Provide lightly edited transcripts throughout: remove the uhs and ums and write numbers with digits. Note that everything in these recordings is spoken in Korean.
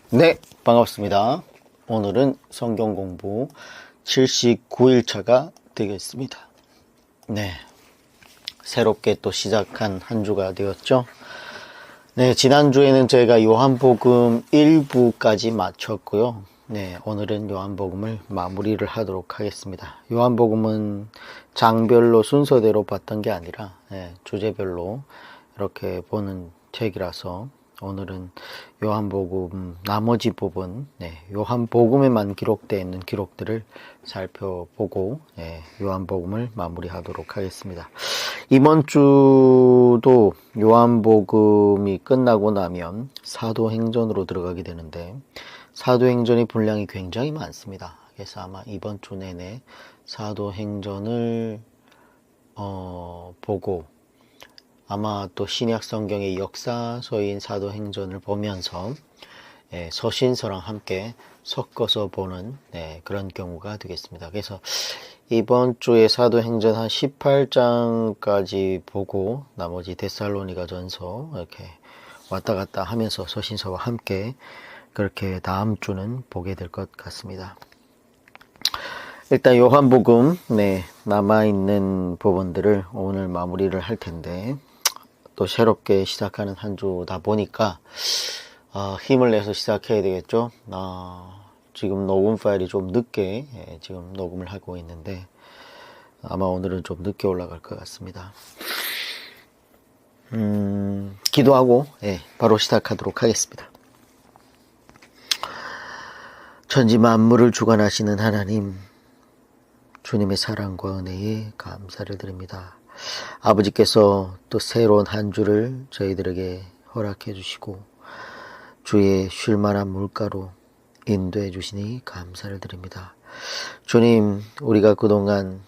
네, 반갑습니다. 오늘은 성경 공부 79일차가 되겠습니다. 네, 새롭게 또 시작한 한 주가 되었죠. 네, 지난주에는 저희가 요한복음 1부까지 마쳤고요. 네, 오늘은 요한복음을 마무리를 하도록 하겠습니다. 요한복음은 장별로 순서대로 봤던 게 아니라 주제별로 이렇게 보는 책이라서 오늘은 요한복음 나머지 부분, 요한복음에만 기록되어 있는 기록들을 살펴보고 요한복음을 마무리하도록 하겠습니다. 이번 주도 요한복음이 끝나고 나면 사도행전으로 들어가게 되는데 사도행전의 분량이 굉장히 많습니다. 그래서 아마 이번 주 내내 사도행전을 보고 아마 또 신약 성경의 역사서인 사도행전을 보면서 서신서랑 함께 섞어서 보는 그런 경우가 되겠습니다. 그래서 이번 주에 사도행전 한 18장까지 보고 나머지 데살로니가 전서 이렇게 왔다 갔다 하면서 서신서와 함께 그렇게 다음 주는 보게 될 것 같습니다. 일단 요한복음 남아있는 부분들을 오늘 마무리를 할 텐데 또 새롭게 시작하는 한 주다 보니까 힘을 내서 시작해야 되겠죠. 지금 녹음 파일이 좀 늦게 지금 녹음을 하고 있는데 아마 오늘은 좀 늦게 올라갈 것 같습니다. 기도하고 바로 시작하도록 하겠습니다. 천지 만물을 주관하시는 하나님, 주님의 사랑과 은혜에 감사를 드립니다. 아버지께서 또 새로운 한 주를 저희들에게 허락해 주시고 주의 쉴만한 물가로 인도해 주시니 감사를 드립니다. 주님, 우리가 그동안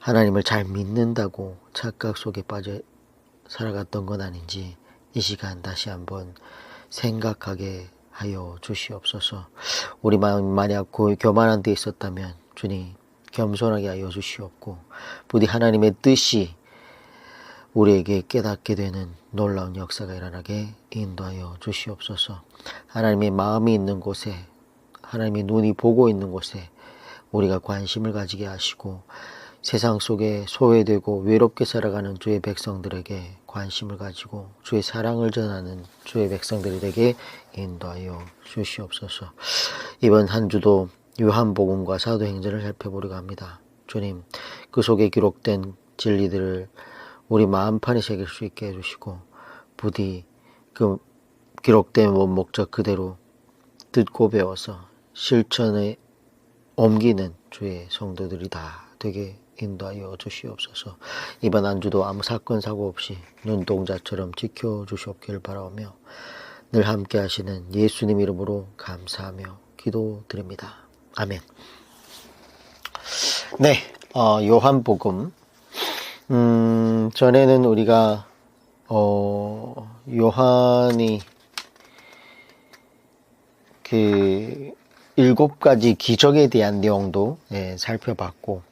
하나님을 잘 믿는다고 착각 속에 빠져 살아갔던 건 아닌지 이 시간 다시 한번 생각하게 하여 주시옵소서. 우리 마음 만약 교만한 데 있었다면 주님 겸손하게 하여 주시옵고 부디 하나님의 뜻이 우리에게 깨닫게 되는 놀라운 역사가 일어나게 인도하여 주시옵소서. 하나님의 마음이 있는 곳에, 하나님의 눈이 보고 있는 곳에 우리가 관심을 가지게 하시고 세상 속에 소외되고 외롭게 살아가는 주의 백성들에게 관심을 가지고 주의 사랑을 전하는 주의 백성들에게 인도하여 주시옵소서. 이번 한 주도 요한복음과 사도행전을 살펴보려고 합니다. 주님, 그 속에 기록된 진리들을 우리 마음판에 새길 수 있게 해주시고 부디 그 기록된 원목적 그대로 듣고 배워서 실천에 옮기는 주의 성도들이 다 되게 인도하여 주시옵소서. 이번 한 주도 아무 사건 사고 없이 눈동자처럼 지켜주시옵기를 바라오며 늘 함께 하시는 예수님 이름으로 감사하며 기도드립니다. 아멘. 요한복음. 전에는 우리가, 요한이 그 7가지 기적에 대한 내용도 살펴봤고,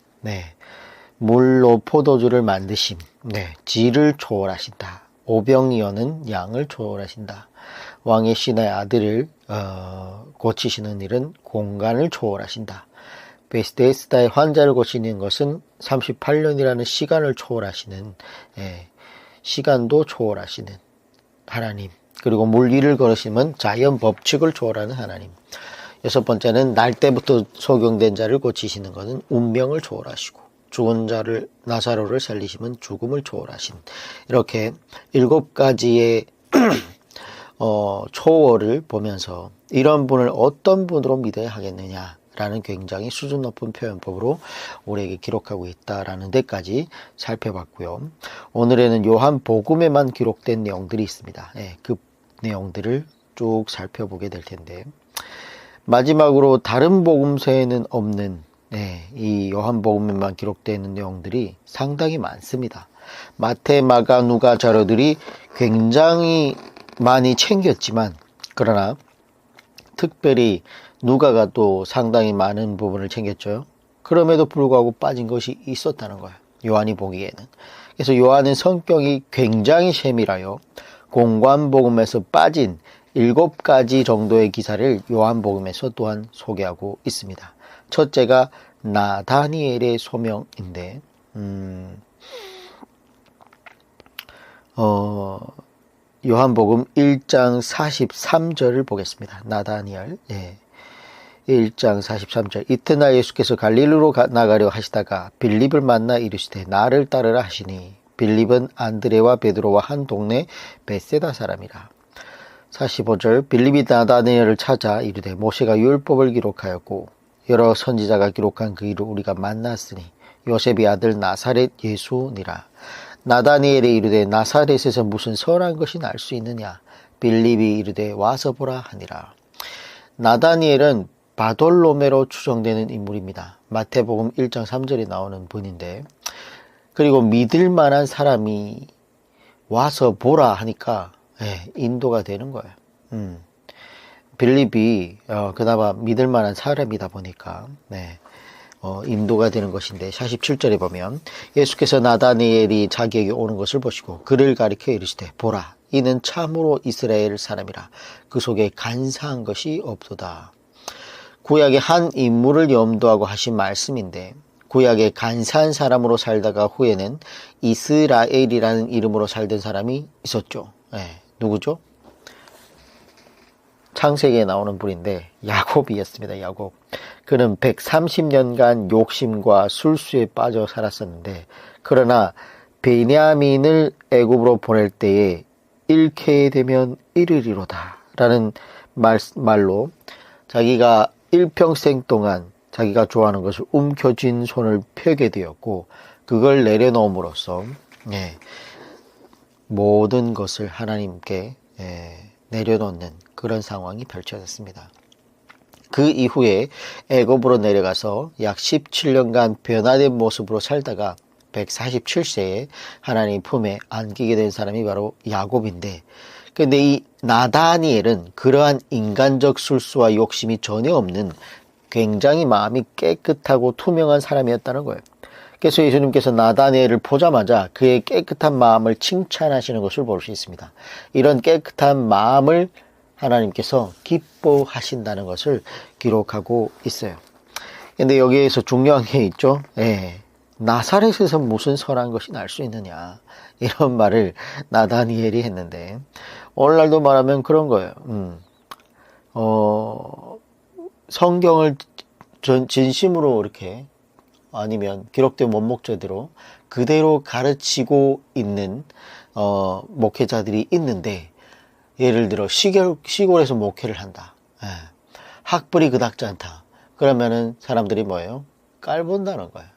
물로 포도주를 만드심, 지를 초월하신다. 오병이 여는 양을 초월하신다. 왕의 신의 아들을 고치시는 일은 공간을 초월하신다. 베스데스다의 환자를 고치는 것은 38년이라는 시간을 초월하시는 시간도 초월하시는 하나님. 그리고 물 위를 걸으시면 자연 법칙을 초월하는 하나님. 6번째는 날 때부터 소경된 자를 고치시는 것은 운명을 초월하시고 죽은 자를 나사로를 살리시면 죽음을 초월하신 이렇게 7가지의 초월을 보면서 이런 분을 어떤 분으로 믿어야 하겠느냐라는 굉장히 수준 높은 표현법으로 우리에게 기록하고 있다라는 데까지 살펴봤고요. 오늘에는 요한복음에만 기록된 내용들이 있습니다. 그 내용들을 쭉 살펴보게 될 텐데 마지막으로 다른 복음서에는 없는 이 요한복음에만 기록되어 있는 내용들이 상당히 많습니다. 마태, 마가, 누가 자료들이 굉장히 많이 챙겼지만 그러나 특별히 누가가 또 상당히 많은 부분을 챙겼죠. 그럼에도 불구하고 빠진 것이 있었다는 거예요. 요한이 보기에는. 그래서 요한은 성격이 굉장히 세밀하여 공관복음에서 빠진 7가지 정도의 기사를 요한복음에서 또한 소개하고 있습니다. 첫째가 나다니엘의 소명인데 요한복음 1장 43절을 보겠습니다. 나다니엘 1장 43절. 이튿날 예수께서 갈릴리로 나가려 하시다가 빌립을 만나 이르시되 나를 따르라 하시니 빌립은 안드레와 베드로와 한 동네 베세다 사람이라. 45절. 빌립이 나다니엘을 찾아 이르되 모세가 율법을 기록하였고 여러 선지자가 기록한 그 일을 우리가 만났으니 요셉의 아들 나사렛 예수니라. 나다니엘이 이르되 나사렛에서 무슨 선한 것이 날 수 있느냐. 빌립이 이르되 와서 보라 하니라. 나다니엘은 바돌로메로 추정되는 인물입니다. 마태복음 1장 3절에 나오는 분인데, 그리고 믿을 만한 사람이 와서 보라 하니까 인도가 되는 거예요. 빌립이 그나마 믿을 만한 사람이다 보니까 인도가 되는 것인데, 47절에 보면 예수께서 나다니엘이 자기에게 오는 것을 보시고 그를 가리켜 이르시되 보라, 이는 참으로 이스라엘 사람이라. 그 속에 간사한 것이 없도다. 구약의 한 인물을 염두하고 하신 말씀인데, 구약에 간사한 사람으로 살다가 후에는 이스라엘이라는 이름으로 살던 사람이 있었죠. 누구죠? 창세기에 나오는 분인데 야곱이었습니다. 야곱. 그는 130년간 욕심과 술수에 빠져 살았었는데, 그러나 베냐민을 애굽으로 보낼 때에 잃게 되면 잃으리로다 라는 말로 자기가 일평생 동안 자기가 좋아하는 것을 움켜쥔 손을 펴게 되었고, 그걸 내려놓음으로써 모든 것을 하나님께 내려놓는 그런 상황이 펼쳐졌습니다. 그 이후에 애굽으로 내려가서 약 17년간 변화된 모습으로 살다가 147세에 하나님 품에 안기게 된 사람이 바로 야곱인데, 근데 이 나다니엘은 그러한 인간적 술수와 욕심이 전혀 없는 굉장히 마음이 깨끗하고 투명한 사람이었다는 거예요. 그래서 예수님께서 나다니엘을 보자마자 그의 깨끗한 마음을 칭찬하시는 것을 볼 수 있습니다. 이런 깨끗한 마음을 하나님께서 기뻐하신다는 것을 기록하고 있어요. 근데 여기에서 중요한 게 있죠. 나사렛에서 무슨 선한 것이 날 수 있느냐, 이런 말을 나다니엘이 했는데, 오늘날도 말하면 그런 거예요. 성경을 진심으로 이렇게, 아니면 기록된 원목제대로 그대로 가르치고 있는 목회자들이 있는데, 예를 들어 시골에서 목회를 한다. 학벌이 그닥지 않다. 그러면은 사람들이 뭐예요? 깔본다는 거예요.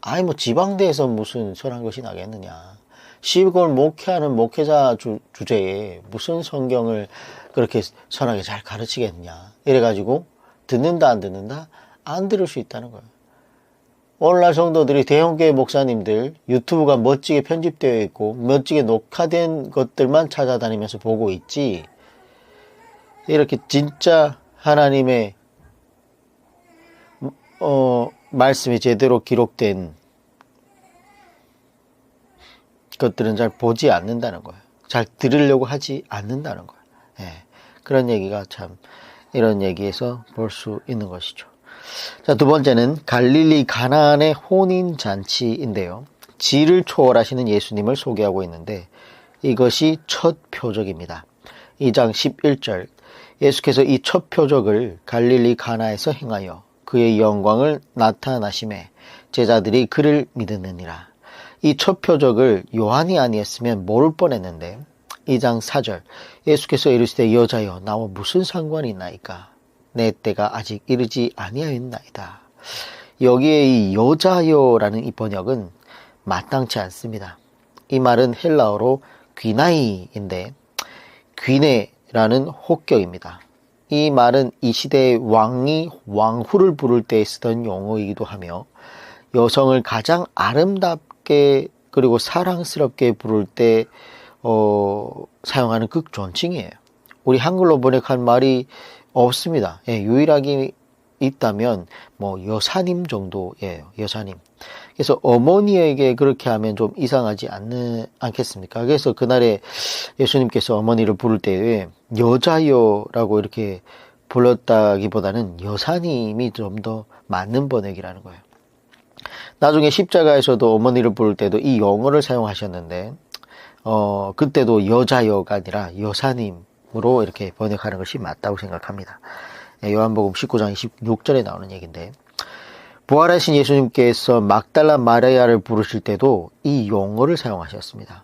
아니 뭐 지방대에서 무슨 선한 것이 나겠느냐. 시골 목회하는 목회자 주제에 무슨 성경을 그렇게 선하게 잘 가르치겠느냐. 이래가지고 듣는다 안 듣는다? 안 들을 수 있다는 거예요. 오늘날 성도들이 대형교회 목사님들 유튜브가 멋지게 편집되어 있고 멋지게 녹화된 것들만 찾아다니면서 보고 있지, 이렇게 진짜 하나님의 말씀이 제대로 기록된 것들은 잘 보지 않는다는 거예요. 잘 들으려고 하지 않는다는 거예요. 그런 얘기가 참, 이런 얘기에서 볼 수 있는 것이죠. 자, 두 번째는 갈릴리 가나안의 혼인잔치인데요. 지를 초월하시는 예수님을 소개하고 있는데, 이것이 첫 표적입니다. 2장 11절. 예수께서 이 첫 표적을 갈릴리 가나에서 행하여 그의 영광을 나타나심에 제자들이 그를 믿었느니라. 이 첫 표적을 요한이 아니었으면 모를 뻔했는데, 2장 4절. 예수께서 이르시되 여자여 나와 무슨 상관이 있나이까? 내 때가 아직 이르지 아니하였나이다. 여기에 이 여자여라는 이 번역은 마땅치 않습니다. 이 말은 헬라어로 귀나이인데, 귀네라는 혹격입니다. 이 말은 이 시대의 왕이 왕후를 부를 때 쓰던 용어이기도 하며, 여성을 가장 아름답게 그리고 사랑스럽게 부를 때 사용하는 극존칭이에요. 우리 한글로 번역한 말이 없습니다. 유일하게 있다면 뭐 여사님 정도예요. 여사님. 그래서 어머니에게 그렇게 하면 좀 이상하지 않겠습니까? 그래서 그날에 예수님께서 어머니를 부를 때에 여자여라고 이렇게 불렀다기보다는 여사님이 좀 더 맞는 번역이라는 거예요. 나중에 십자가에서도 어머니를 부를 때도 이 용어를 사용하셨는데 그때도 여자여가 아니라 여사님으로 이렇게 번역하는 것이 맞다고 생각합니다. 요한복음 19장 26절에 나오는 얘기인데, 부활하신 예수님께서 막달라 마리아를 부르실 때도 이 용어를 사용하셨습니다.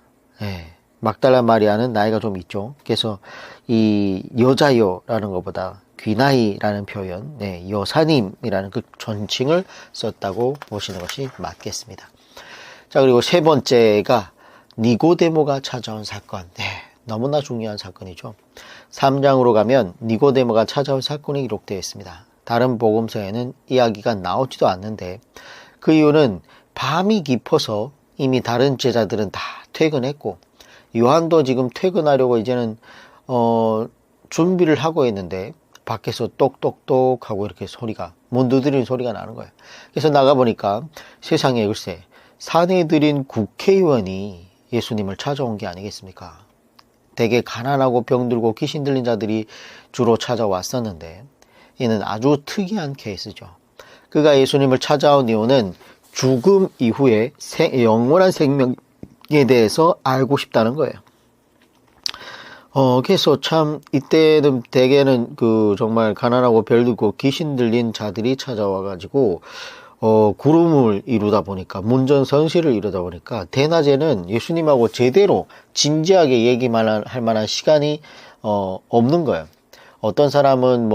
막달라 마리아는 나이가 좀 있죠. 그래서 이 여자여라는 것보다 귀나이라는 표현, 여사님이라는 그 존칭을 썼다고 보시는 것이 맞겠습니다. 자, 그리고 세 번째가 니고데모가 찾아온 사건. 너무나 중요한 사건이죠. 3장으로 가면 니고데모가 찾아온 사건이 기록되어 있습니다. 다른 복음서에는 이야기가 나오지도 않는데, 그 이유는 밤이 깊어서 이미 다른 제자들은 다 퇴근했고, 요한도 지금 퇴근하려고 이제는 준비를 하고 있는데 밖에서 똑똑똑 하고 이렇게 소리가, 문 두드리는 소리가 나는 거예요. 그래서 나가보니까 세상에 글쎄 사내들인 국회의원이 예수님을 찾아온 게 아니겠습니까? 되게 가난하고 병들고 귀신 들린 자들이 주로 찾아왔었는데, 이는 아주 특이한 케이스죠. 그가 예수님을 찾아온 이유는 죽음 이후에 영원한 생명에 대해서 알고 싶다는 거예요. 그래서 참 이때는 대개는 정말 가난하고 별들고 귀신 들린 자들이 찾아와가지고 구름을 이루다 보니까, 문전성시를 이루다 보니까 대낮에는 예수님하고 제대로 진지하게 얘기만 할 만한 시간이 없는 거예요. 어떤 사람은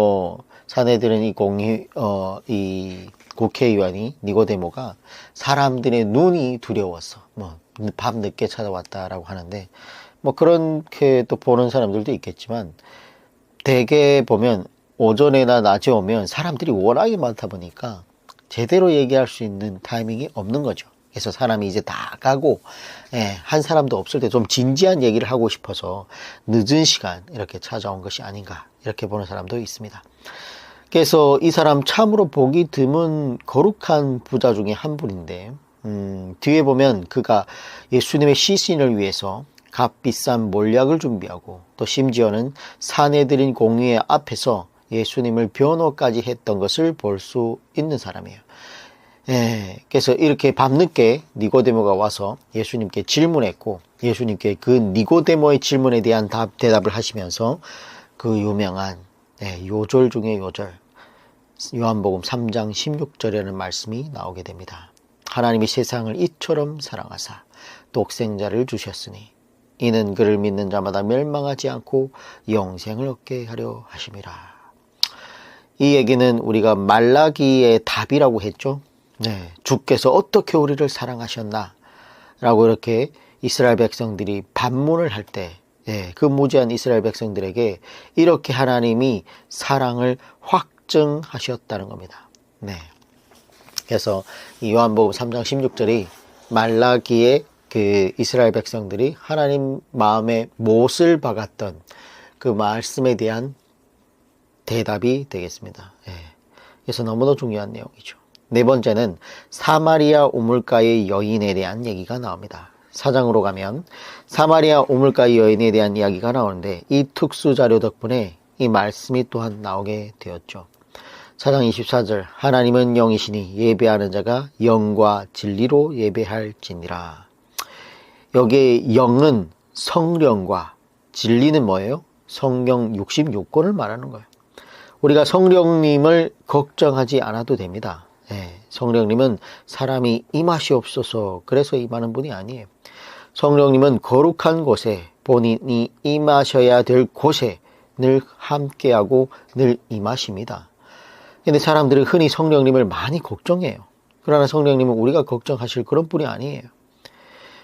사내들은 이 국회의원이 니고데모가 사람들의 눈이 두려웠어. 밤 늦게 찾아왔다라고 하는데, 그렇게 또 보는 사람들도 있겠지만, 대개 보면 오전에나 낮에 오면 사람들이 워낙에 많다 보니까 제대로 얘기할 수 있는 타이밍이 없는 거죠. 그래서 사람이 이제 다 가고, 한 사람도 없을 때 좀 진지한 얘기를 하고 싶어서 늦은 시간 이렇게 찾아온 것이 아닌가, 이렇게 보는 사람도 있습니다. 그래서 이 사람 참으로 보기 드문 거룩한 부자 중에 한 분인데, 뒤에 보면 그가 예수님의 시신을 위해서 값비싼 몰약을 준비하고, 또 심지어는 사내들인 공회 앞에서 예수님을 변호까지 했던 것을 볼 수 있는 사람이에요. 그래서 이렇게 밤늦게 니고데모가 와서 예수님께 질문했고, 예수님께 그 니고데모의 질문에 대한 대답을 하시면서 그 유명한 요절 중에 요절, 요한복음 3장 16절이라는 말씀이 나오게 됩니다. 하나님이 세상을 이처럼 사랑하사 독생자를 주셨으니 이는 그를 믿는 자마다 멸망하지 않고 영생을 얻게 하려 하심이라. 이 얘기는 우리가 말라기의 답이라고 했죠. 주께서 어떻게 우리를 사랑하셨나 라고 이렇게 이스라엘 백성들이 반문을 할 때, 그 무지한 이스라엘 백성들에게 이렇게 하나님이 사랑을 확증하셨다는 겁니다. 그래서 이 요한복음 3장 16절이 말라기의 그 이스라엘 백성들이 하나님 마음에 못을 박았던 그 말씀에 대한 대답이 되겠습니다. 그래서 너무나 중요한 내용이죠. 네 번째는 사마리아 우물가의 여인에 대한 얘기가 나옵니다. 4장으로 가면 사마리아 우물가의 여인에 대한 이야기가 나오는데, 이 특수 자료 덕분에 이 말씀이 또한 나오게 되었죠. 4장 24절, 하나님은 영이시니 예배하는 자가 영과 진리로 예배할지니라. 여기에 영은 성령과 진리는 뭐예요? 성경 66권을 말하는 거예요. 우리가 성령님을 걱정하지 않아도 됩니다. 성령님은 사람이 임하시옵소서 그래서 임하는 분이 아니에요. 성령님은 거룩한 곳에, 본인이 임하셔야 될 곳에 늘 함께하고 늘 임하십니다. 근데 사람들은 흔히 성령님을 많이 걱정해요. 그러나 성령님은 우리가 걱정하실 그런 분이 아니에요.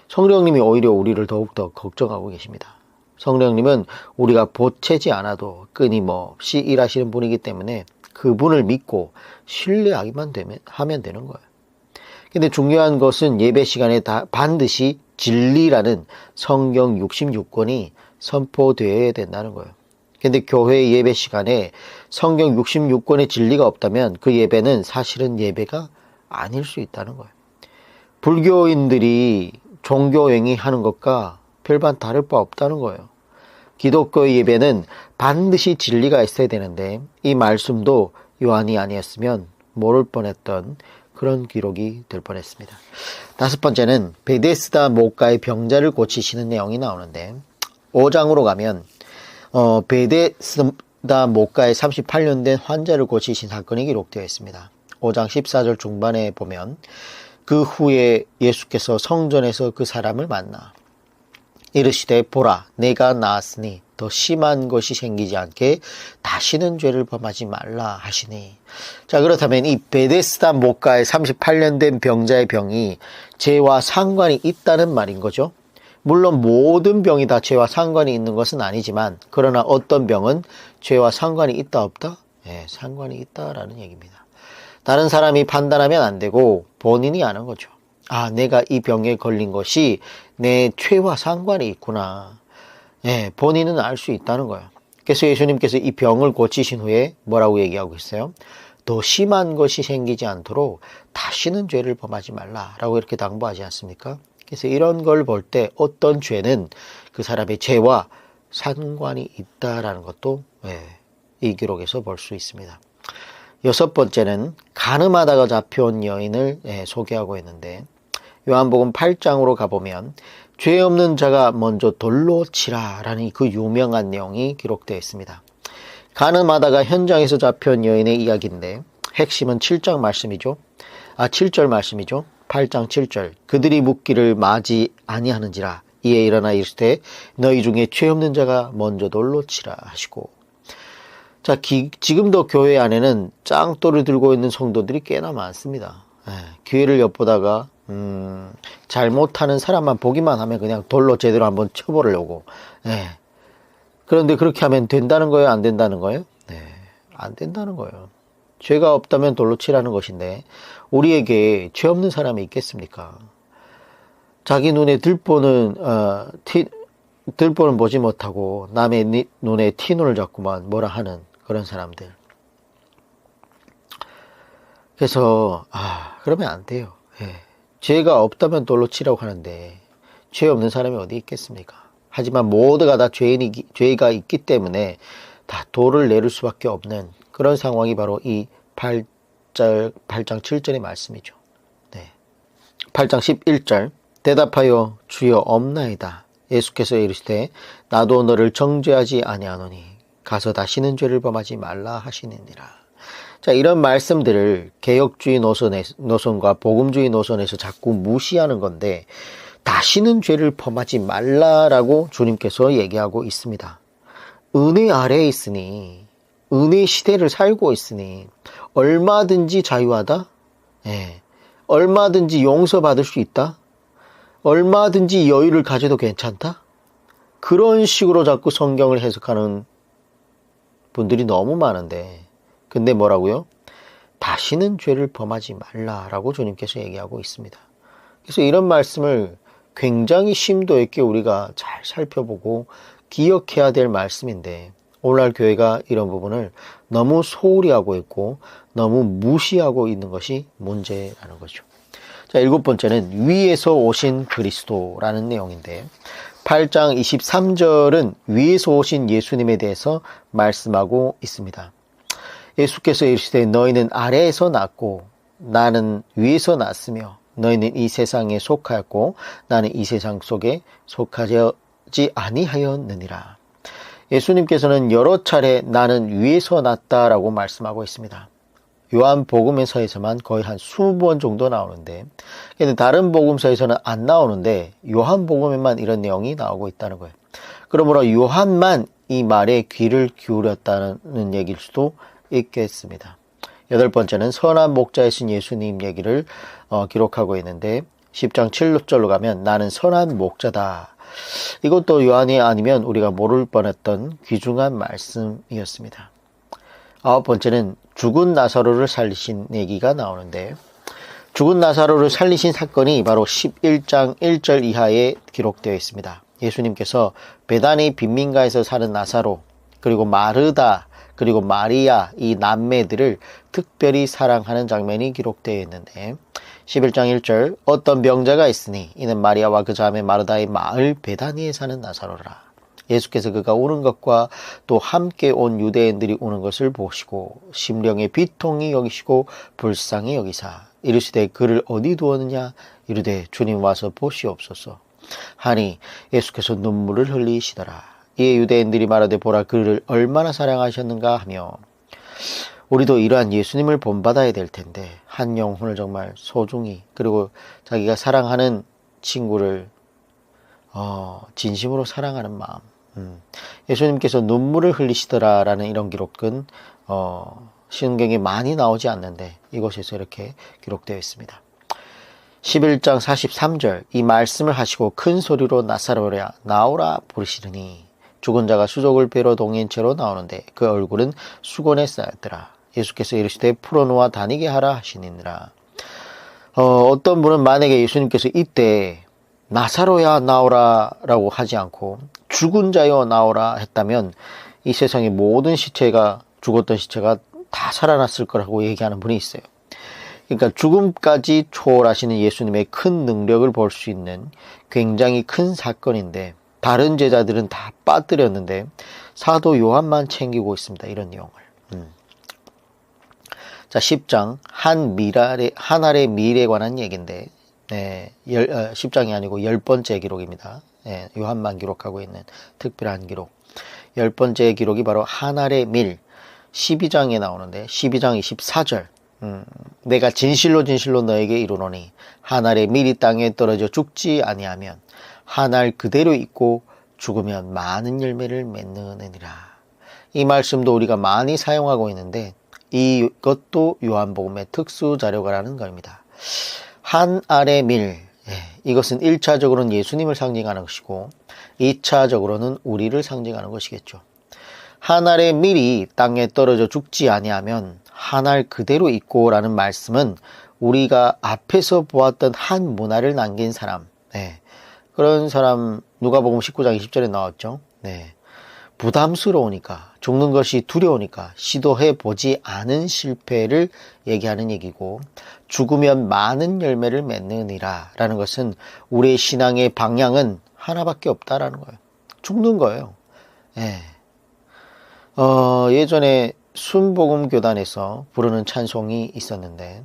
성령님이 오히려 우리를 더욱더 걱정하고 계십니다. 성령님은 우리가 보채지 않아도 끊임없이 일하시는 분이기 때문에 그분을 믿고 신뢰하기만 하면 되는 거예요. 근데 중요한 것은 예배 시간에 반드시 진리라는 성경 66권이 선포되어야 된다는 거예요. 근데 교회 예배 시간에 성경 66권의 진리가 없다면 그 예배는 사실은 예배가 아닐 수 있다는 거예요. 불교인들이 종교행위 하는 것과 별반 다를 바 없다는 거예요. 기독교의 예배는 반드시 진리가 있어야 되는데 이 말씀도 요한이 아니었으면 모를 뻔했던 그런 기록이 될 뻔했습니다. 다섯 번째는 베데스다 목가의 병자를 고치시는 내용이 나오는데 5장으로 가면 베데스다 목가에 38년 된 환자를 고치신 사건이 기록되어 있습니다. 5장 14절 중반에 보면 그 후에 예수께서 성전에서 그 사람을 만나 이르시되 보라 내가 나았으니 더 심한 것이 생기지 않게 다시는 죄를 범하지 말라 하시니. 자, 그렇다면 이 베데스다 목가에 38년 된 병자의 병이 죄와 상관이 있다는 말인 거죠. 물론 모든 병이 다 죄와 상관이 있는 것은 아니지만 그러나 어떤 병은 죄와 상관이 있다 없다? 네, 상관이 있다라는 얘기입니다. 다른 사람이 판단하면 안 되고 본인이 아는 거죠. 아, 내가 이 병에 걸린 것이 내 죄와 상관이 있구나. 예, 본인은 알 수 있다는 거예요. 그래서 예수님께서 이 병을 고치신 후에 뭐라고 얘기하고 있어요? 더 심한 것이 생기지 않도록 다시는 죄를 범하지 말라라고 이렇게 당부하지 않습니까? 그래서 이런 걸 볼 때 어떤 죄는 그 사람의 죄와 상관이 있다라는 것도 이 기록에서 볼 수 있습니다. 여섯 번째는 간음하다가 잡혀온 여인을 소개하고 있는데 요한복음 8장으로 가보면 죄 없는 자가 먼저 돌로 치라라는 그 유명한 내용이 기록되어 있습니다. 간음하다가 현장에서 잡혀온 여인의 이야기인데 핵심은 7장 말씀이죠. 7절 말씀이죠. 8장 7절 그들이 묻기를 마지 아니하는지라 이에 일어나 이르시되 너희 중에 죄 없는 자가 먼저 돌로 치라 하시고. 자, 지금도 교회 안에는 짱돌을 들고 있는 성도들이 꽤나 많습니다. 기회를 엿보다가 잘못하는 사람만 보기만 하면 그냥 돌로 제대로 한번 쳐보려고. 그런데 그렇게 하면 된다는 거예요? 안 된다는 거예요? 안 된다는 거예요. 죄가 없다면 돌로 치라는 것인데 우리에게 죄 없는 사람이 있겠습니까? 자기 눈에 들보는 보지 못하고 남의 눈에 티눈을 잡고만 뭐라 하는 그런 사람들. 그래서 그러면 안 돼요. 죄가 없다면 돌로 치라고 하는데 죄 없는 사람이 어디 있겠습니까? 하지만 모두가 다 죄가 있기 때문에 다 돌을 내릴 수밖에 없는 그런 상황이 바로 이 8장 7절의 말씀이죠. 8장 11절 대답하여 주여 없나이다. 예수께서 이르시되 나도 너를 정죄하지 아니하노니 가서 다시는 죄를 범하지 말라 하시느니라. 자, 이런 말씀들을 개혁주의 노선과 복음주의 노선에서 자꾸 무시하는 건데 다시는 죄를 범하지 말라라고 주님께서 얘기하고 있습니다. 은혜 아래에 있으니 은혜 시대를 살고 있으니 얼마든지 자유하다? 얼마든지 용서받을 수 있다? 얼마든지 여유를 가져도 괜찮다? 그런 식으로 자꾸 성경을 해석하는 분들이 너무 많은데 근데 뭐라고요? 다시는 죄를 범하지 말라라고 주님께서 얘기하고 있습니다. 그래서 이런 말씀을 굉장히 심도 있게 우리가 잘 살펴보고 기억해야 될 말씀인데 오늘날 교회가 이런 부분을 너무 소홀히 하고 있고 너무 무시하고 있는 것이 문제라는 거죠. 자, 일곱 번째는 위에서 오신 그리스도라는 내용인데 8장 23절은 위에서 오신 예수님에 대해서 말씀하고 있습니다. 예수께서 이르시되 너희는 아래에서 났고 나는 위에서 났으며 너희는 이 세상에 속하였고 나는 이 세상 속에 속하지 아니하였느니라. 예수님께서는 여러 차례 나는 위에서 났다라고 말씀하고 있습니다. 요한복음에서만 거의 한 20번 정도 나오는데 다른 복음서에서는 안 나오는데 요한복음에만 이런 내용이 나오고 있다는 거예요. 그러므로 요한만 이 말에 귀를 기울였다는 얘기일 수도 있겠습니다. 여덟 번째는 선한 목자이신 예수님 얘기를 기록하고 있는데 10장 7절로 가면 나는 선한 목자다. 이것도 요한이 아니면 우리가 모를 뻔했던 귀중한 말씀이었습니다. 아홉 번째는 죽은 나사로를 살리신 얘기가 나오는데 죽은 나사로를 살리신 사건이 바로 11장 1절 이하에 기록되어 있습니다. 예수님께서 베다니 빈민가에서 사는 나사로 그리고 마르다, 그리고 마리아 이 남매들을 특별히 사랑하는 장면이 기록되어 있는데 11장 1절 어떤 병자가 있으니 이는 마리아와 그 자매 마르다의 마을 베다니에 사는 나사로라. 예수께서 그가 오는 것과 또 함께 온 유대인들이 오는 것을 보시고 심령의 비통이 여기시고 불쌍히 여기사 이르시되 그를 어디 두었느냐 이르되 주님 와서 보시옵소서 하니 예수께서 눈물을 흘리시더라. 이에 유대인들이 말하되 보라 그를 얼마나 사랑하셨는가 하며 우리도 이러한 예수님을 본받아야 될 텐데 한 영혼을 정말 소중히 그리고 자기가 사랑하는 친구를 진심으로 사랑하는 마음 예수님께서 눈물을 흘리시더라 라는 이런 기록은 신경에 많이 나오지 않는데 이곳에서 이렇게 기록되어 있습니다. 11장 43절 이 말씀을 하시고 큰 소리로 나사로야 나오라 부르시더니 죽은 자가 수족을 베러 동인 채로 나오는데 그 얼굴은 수건에 쌓였더라. 예수께서 이르시되 풀어놓아 다니게 하라 하시니라. 어떤 분은 만약에 예수님께서 이때 나사로야 나오라 라고 하지 않고 죽은 자여 나오라 했다면 이 세상의 모든 시체가 죽었던 시체가 다 살아났을 거라고 얘기하는 분이 있어요. 그러니까 죽음까지 초월하시는 예수님의 큰 능력을 볼 수 있는 굉장히 큰 사건인데 다른 제자들은 다 빠뜨렸는데 사도 요한만 챙기고 있습니다. 이런 내용을. 자, 10장 한 알의 미래에 관한 얘기인데 10장이 아니고 10번째 기록입니다. 요한만 기록하고 있는 특별한 기록. 10번째 기록이 바로 한 알의 밀 12장에 나오는데 12장 24절 내가 진실로 진실로 너에게 이르노니 한 알의 밀이 땅에 떨어져 죽지 아니하면 한 알 그대로 있고 죽으면 많은 열매를 맺느니라. 이 말씀도 우리가 많이 사용하고 있는데 이것도 요한복음의 특수 자료가라는 겁니다. 한 알의 밀 이것은 1차적으로는 예수님을 상징하는 것이고 2차적으로는 우리를 상징하는 것이겠죠. 한 알의 밀이 땅에 떨어져 죽지 아니하면 한 알 그대로 있고 라는 말씀은 우리가 앞에서 보았던 한 문화를 남긴 사람 그런 사람 누가복음 19장 20절에 나왔죠. 부담스러우니까 죽는 것이 두려우니까 시도해 보지 않은 실패를 얘기하는 얘기고 죽으면 많은 열매를 맺느니라 라는 것은 우리의 신앙의 방향은 하나밖에 없다라는 거예요. 죽는 거예요. 예전에 순복음 교단에서 부르는 찬송이 있었는데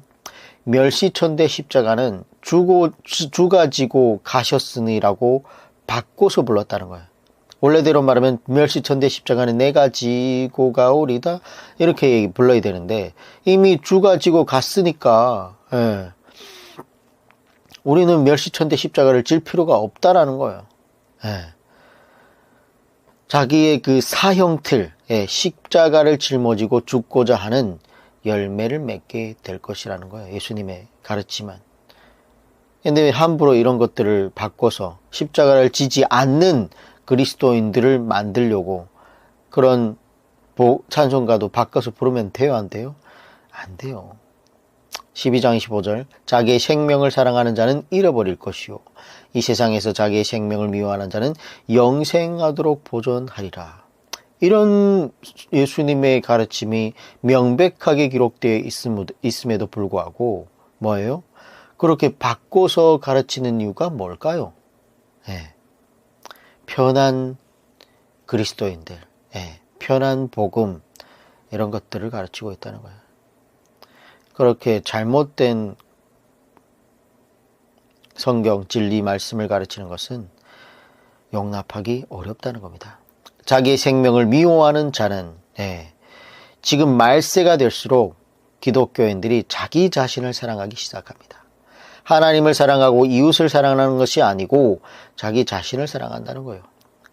멸시천대 십자가는 주가 지고 가셨으니라고 바꿔서 불렀다는 거예요. 원래대로 말하면 멸시천대 십자가는 내가 지고 가오리다 이렇게 불러야 되는데 이미 주가 지고 갔으니까 우리는 멸시천대 십자가를 질 필요가 없다라는 거예요. 자기의 그 사형틀 십자가를 짊어지고 죽고자 하는 열매를 맺게 될 것이라는 거예요. 예수님의 가르침은. 근데 함부로 이런 것들을 바꿔서 십자가를 지지 않는 그리스도인들을 만들려고 그런 찬송가도 바꿔서 부르면 돼요? 안 돼요? 안 돼요. 12장 25절 자기의 생명을 사랑하는 자는 잃어버릴 것이요 이 세상에서 자기의 생명을 미워하는 자는 영생하도록 보존하리라. 이런 예수님의 가르침이 명백하게 기록되어 있음에도 불구하고 뭐예요? 그렇게 바꿔서 가르치는 이유가 뭘까요? 편한 그리스도인들, 편한 복음 이런 것들을 가르치고 있다는 거예요. 그렇게 잘못된 성경 진리 말씀을 가르치는 것은 용납하기 어렵다는 겁니다. 자기의 생명을 미워하는 자는 지금 말세가 될수록 기독교인들이 자기 자신을 사랑하기 시작합니다. 하나님을 사랑하고 이웃을 사랑하는 것이 아니고 자기 자신을 사랑한다는 거예요.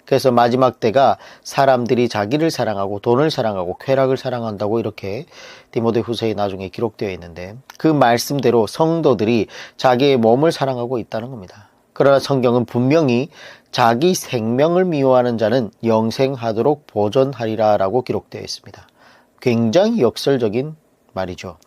그래서 마지막 때가 사람들이 자기를 사랑하고 돈을 사랑하고 쾌락을 사랑한다고 이렇게 디모데후서에 나중에 기록되어 있는데 그 말씀대로 성도들이 자기의 몸을 사랑하고 있다는 겁니다. 그러나 성경은 분명히 자기 생명을 미워하는 자는 영생하도록 보존하리라 라고 기록되어 있습니다. 굉장히 역설적인 말이죠.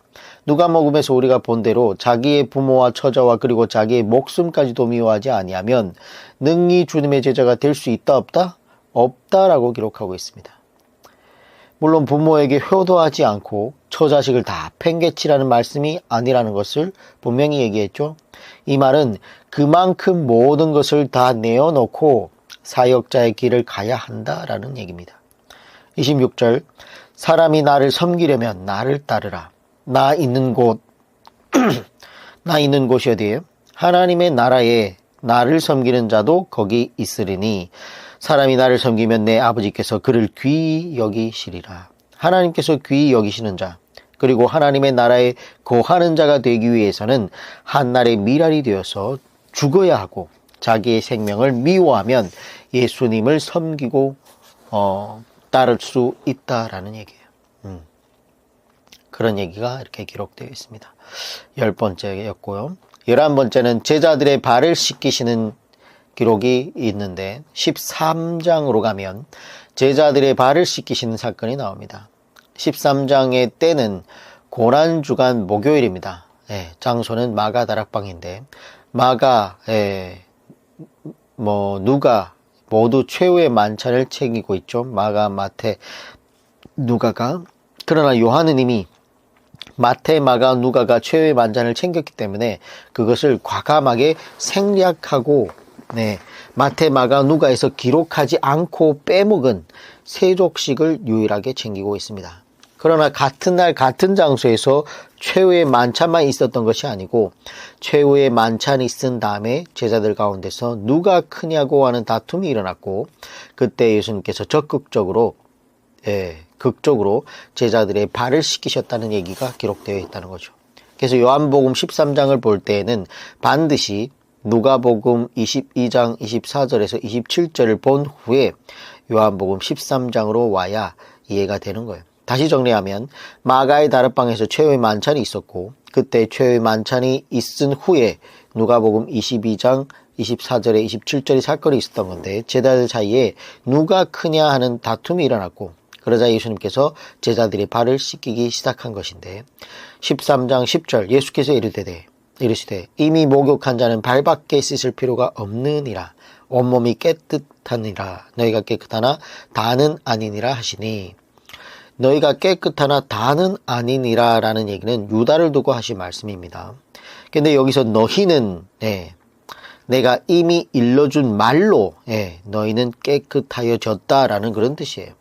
누가복음에서 우리가 본 대로 자기의 부모와 처자와 그리고 자기의 목숨까지도 미워하지 아니하면 능히 주님의 제자가 될 수 있다 없다? 없다라고 기록하고 있습니다. 물론 부모에게 효도하지 않고 처자식을 다 팽개치라는 말씀이 아니라는 것을 분명히 얘기했죠. 이 말은 그만큼 모든 것을 다 내어놓고 사역자의 길을 가야 한다라는 얘기입니다. 26절, 사람이 나를 섬기려면 나를 따르라. 나 있는 곳이 어디예요? 하나님의 나라에 나를 섬기는 자도 거기 있으리니 사람이 나를 섬기면 내 아버지께서 그를 귀히 여기시리라. 하나님께서 귀히 여기시는 자, 그리고 하나님의 나라에 거하는 자가 되기 위해서는 한날의 미랄이 되어서 죽어야 하고 자기의 생명을 미워하면 예수님을 섬기고 따를 수 있다라는 얘기예요. 그런 얘기가 이렇게 기록되어 있습니다. 10번째였고요. 11번째는 제자들의 발을 씻기시는 기록이 있는데 13장으로 가면 제자들의 발을 씻기시는 사건이 나옵니다. 13장의 때는 고난주간 목요일입니다. 장소는 마가 다락방인데 마가, 누가 모두 최후의 만찬을 챙기고 있죠. 마가, 마태, 누가가. 그러나 요한은 이미 마태, 마가, 누가가 최후의 만찬을 챙겼기 때문에 그것을 과감하게 생략하고 마태, 마가, 누가에서 기록하지 않고 빼먹은 세족식을 유일하게 챙기고 있습니다. 그러나 같은 날 같은 장소에서 최후의 만찬만 있었던 것이 아니고 최후의 만찬이 있은 다음에 제자들 가운데서 누가 크냐고 하는 다툼이 일어났고 그때 예수님께서 적극적으로 극적으로 제자들의 발을 씻기셨다는 얘기가 기록되어 있다는 거죠. 그래서 요한복음 13장을 볼 때에는 반드시 누가복음 22장 24절에서 27절을 본 후에 요한복음 13장으로 와야 이해가 되는 거예요. 다시 정리하면 마가의 다락방에서 최후의 만찬이 있었고 그때 최후의 만찬이 있은 후에 누가복음 22장 24절에 27절의 사건이 있었던 건데 제자들 사이에 누가 크냐 하는 다툼이 일어났고 그러자 예수님께서 제자들의 발을 씻기기 시작한 것인데 13장 10절 예수께서 이르시되 이미 목욕한 자는 발밖에 씻을 필요가 없느니라. 온몸이 깨끗하니라. 너희가 깨끗하나 다는 아니니라 하시니 너희가 깨끗하나 다는 아니니라 라는 얘기는 유다를 두고 하신 말씀입니다. 근데 여기서 너희는 내가 이미 일러준 말로 너희는 깨끗하여졌다라는 그런 뜻이에요.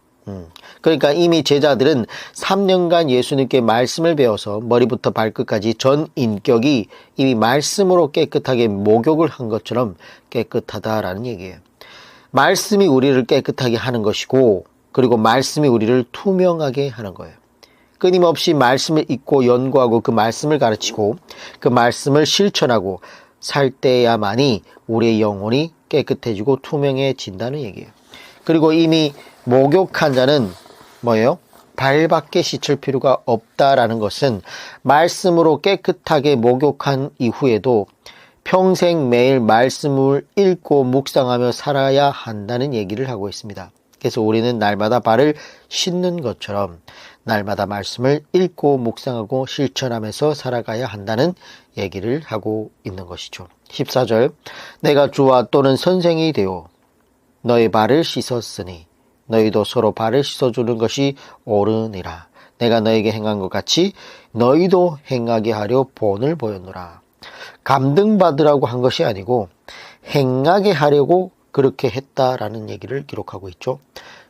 그러니까 이미 제자들은 3년간 예수님께 말씀을 배워서 머리부터 발끝까지 전 인격이 이미 말씀으로 깨끗하게 목욕을 한 것처럼 깨끗하다라는 얘기예요. 말씀이 우리를 깨끗하게 하는 것이고 그리고 말씀이 우리를 투명하게 하는 거예요. 끊임없이 말씀을 읽고 연구하고 그 말씀을 가르치고 그 말씀을 실천하고 살 때야만이 우리의 영혼이 깨끗해지고 투명해진다는 얘기예요. 그리고 이미 목욕한 자는 뭐예요? 발밖에 씻을 필요가 없다라는 것은 말씀으로 깨끗하게 목욕한 이후에도 평생 매일 말씀을 읽고 묵상하며 살아야 한다는 얘기를 하고 있습니다. 그래서 우리는 날마다 발을 씻는 것처럼 날마다 말씀을 읽고 묵상하고 실천하면서 살아가야 한다는 얘기를 하고 있는 것이죠. 14절 내가 주와 또는 선생이 되어 너의 발을 씻었으니 너희도 서로 발을 씻어주는 것이 옳으니라. 내가 너에게 행한 것 같이 너희도 행하게 하려 본을 보였노라. 감등받으라고 한 것이 아니고 행하게 하려고 그렇게 했다라는 얘기를 기록하고 있죠.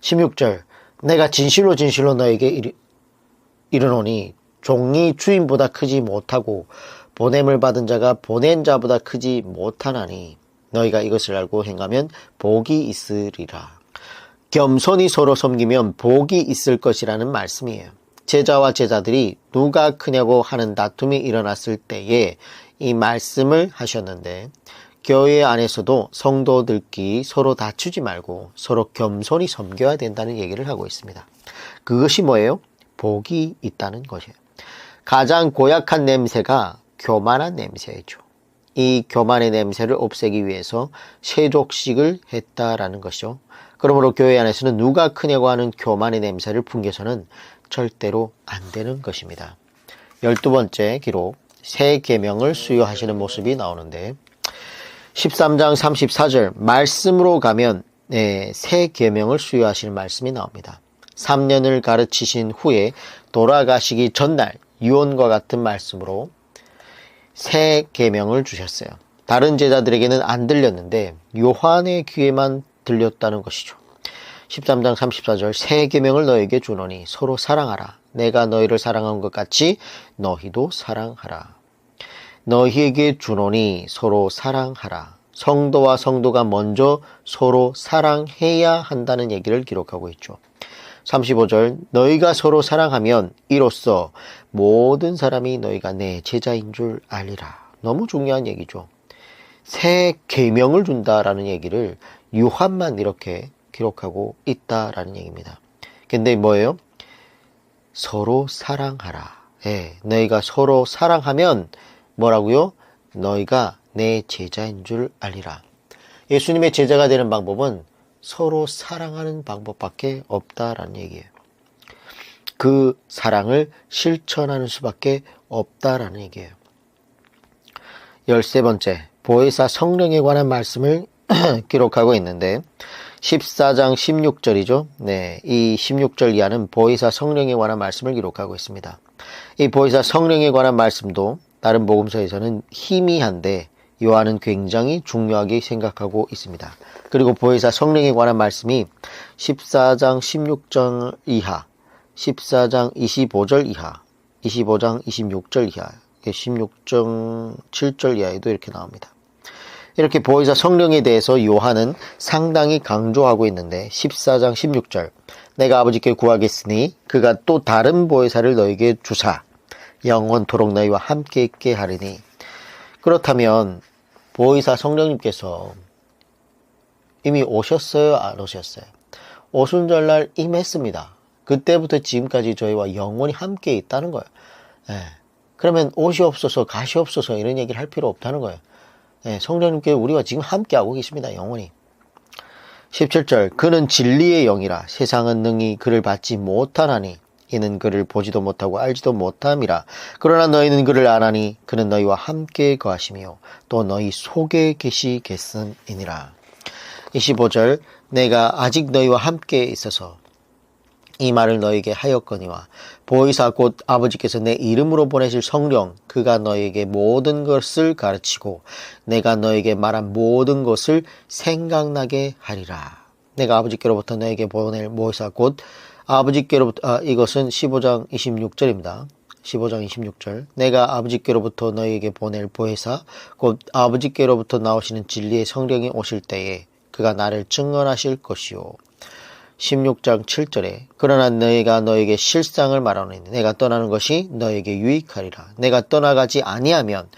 16절 내가 진실로 진실로 너에게 이르노니 종이 주인보다 크지 못하고 보냄을 받은 자가 보낸 자보다 크지 못하나니 너희가 이것을 알고 행하면 복이 있으리라. 겸손히 서로 섬기면 복이 있을 것이라는 말씀이에요. 제자와 제자들이 누가 크냐고 하는 다툼이 일어났을 때에 이 말씀을 하셨는데 교회 안에서도 성도들끼리 서로 다투지 말고 서로 겸손히 섬겨야 된다는 얘기를 하고 있습니다. 그것이 뭐예요? 복이 있다는 것이에요. 가장 고약한 냄새가 교만한 냄새이죠. 이 교만의 냄새를 없애기 위해서 세족식을 했다라는 것이죠. 그러므로 교회 안에서는 누가 크냐고 하는 교만의 냄새를 풍겨서는 절대로 안 되는 것입니다. 12번째 기록, 새 계명을 수요하시는 모습이 나오는데 13장 34절 말씀으로 가면 새 계명을 수요하시는 말씀이 나옵니다. 3년을 가르치신 후에 돌아가시기 전날 유언과 같은 말씀으로 새 계명을 주셨어요. 다른 제자들에게는 안 들렸는데 요한의 귀에만 들렸다는 것이죠. 13장 34절 새 계명을 너에게 주노니 서로 사랑하라. 내가 너희를 사랑한 것 같이 너희도 사랑하라. 너희에게 주노니 서로 사랑하라. 성도와 성도가 먼저 서로 사랑해야 한다는 얘기를 기록하고 있죠. 35절 너희가 서로 사랑하면 이로써 모든 사람이 너희가 내 제자인 줄 알리라. 너무 중요한 얘기죠. 새 계명을 준다라는 얘기를 요한만 이렇게 기록하고 있다라는 얘기입니다. 근데 뭐예요? 서로 사랑하라. 너희가 서로 사랑하면 뭐라고요? 너희가 내 제자인 줄 알리라. 예수님의 제자가 되는 방법은 서로 사랑하는 방법밖에 없다라는 얘기예요. 그 사랑을 실천하는 수밖에 없다라는 얘기예요. 13번째, 보혜사 성령에 관한 말씀을 기록하고 있는데 14장 16절이죠. 이 16절 이하는 보혜사 성령에 관한 말씀을 기록하고 있습니다. 이 보혜사 성령에 관한 말씀도 다른 복음서에서는 희미한데 요한은 굉장히 중요하게 생각하고 있습니다. 그리고 보혜사 성령에 관한 말씀이 14장 16절 이하, 14장 25절 이하, 25장 26절 이하, 16장 7절 이하에도 이렇게 나옵니다. 이렇게 보혜사 성령에 대해서 요한은 상당히 강조하고 있는데 14장 16절 내가 아버지께 구하겠으니 그가 또 다른 보혜사를 너에게 주사 영원토록 너희와 함께 있게 하리니. 그렇다면 보혜사 성령님께서 이미 오셨어요? 안 오셨어요? 오순절날 임했습니다. 그때부터 지금까지 저희와 영원히 함께 있다는 거예요. 그러면 오시옵소서 가시옵소서 이런 얘기를 할 필요 없다는 거예요. 성령님께 우리와 지금 함께하고 계십니다. 영원히. 17절 그는 진리의 영이라 세상은 능히 그를 받지 못하나니 이는 그를 보지도 못하고 알지도 못함이라. 그러나 너희는 그를 아나니 그는 너희와 함께 거하시며 또 너희 속에 계시겠음이니라. 25절 내가 아직 너희와 함께 있어서 이 말을 너희에게 하였거니와 보혜사 곧 아버지께서 내 이름으로 보내실 성령 그가 너희에게 모든 것을 가르치고 내가 너희에게 말한 모든 것을 생각나게 하리라. 내가 아버지께로부터 너희에게 보낼 보혜사 곧 아버지께로부터 이것은 15장 26절입니다. 15장 26절 내가 아버지께로부터 너희에게 보낼 보혜사 곧 아버지께로부터 나오시는 진리의 성령이 오실 때에 그가 나를 증언하실 것이요. 16장 7절에 그러나 너희가 너에게 실상을 말하노니 내가 떠나는 것이 너에게 유익하리라. 내가 떠나가지 아니하면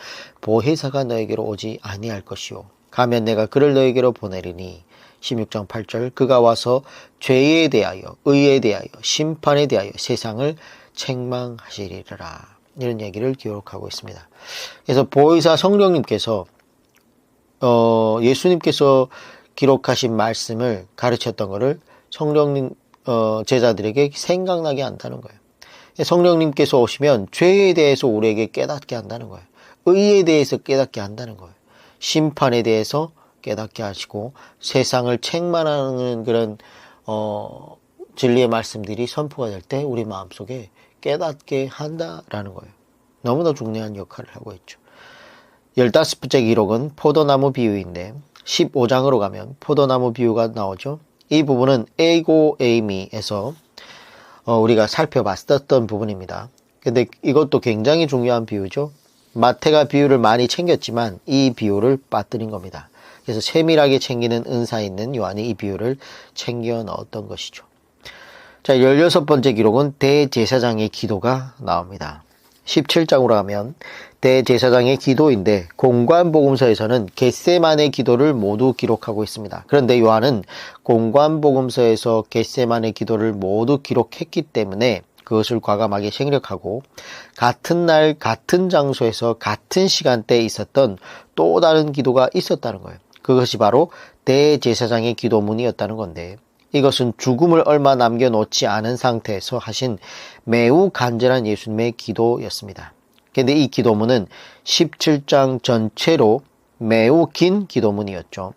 보혜사가 너에게로 오지 아니할 것이요 가면 내가 그를 너에게로 보내리니. 16장 8절 그가 와서 죄에 대하여 의에 대하여 심판에 대하여 세상을 책망하시리라. 이런 얘기를 기록하고 있습니다. 그래서 보혜사 성령님께서 예수님께서 기록하신 말씀을 가르쳤던 것을 성령님 제자들에게 생각나게 한다는 거예요. 성령님께서 오시면 죄에 대해서 우리에게 깨닫게 한다는 거예요. 의에 대해서 깨닫게 한다는 거예요. 심판에 대해서 깨닫게 하시고 세상을 책망하는 그런 진리의 말씀들이 선포가 될 때 우리 마음속에 깨닫게 한다라는 거예요. 너무나 중요한 역할을 하고 있죠. 15번째 기록은 포도나무 비유인데 15장으로 가면 포도나무 비유가 나오죠. 이 부분은 에이고 에이미에서 우리가 살펴봤었던 부분입니다. 근데 이것도 굉장히 중요한 비유죠. 마태가 비유를 많이 챙겼지만 이 비유를 빠뜨린 겁니다. 그래서 세밀하게 챙기는 은사 있는 요한이 이 비유를 챙겨 넣었던 것이죠. 자, 16번째 기록은 대제사장의 기도가 나옵니다. 17장으로 가면 대제사장의 기도인데 공관복음서에서는 겟세만의 기도를 모두 기록하고 있습니다. 그런데 요한은 공관복음서에서 겟세만의 기도를 모두 기록했기 때문에 그것을 과감하게 생략하고 같은 날 같은 장소에서 같은 시간대에 있었던 또 다른 기도가 있었다는 거예요. 그것이 바로 대제사장의 기도문이었다는 건데 이것은 죽음을 얼마 남겨놓지 않은 상태에서 하신 매우 간절한 예수님의 기도였습니다. 그런데 이 기도문은 17장 전체로 매우 긴 기도문이었죠.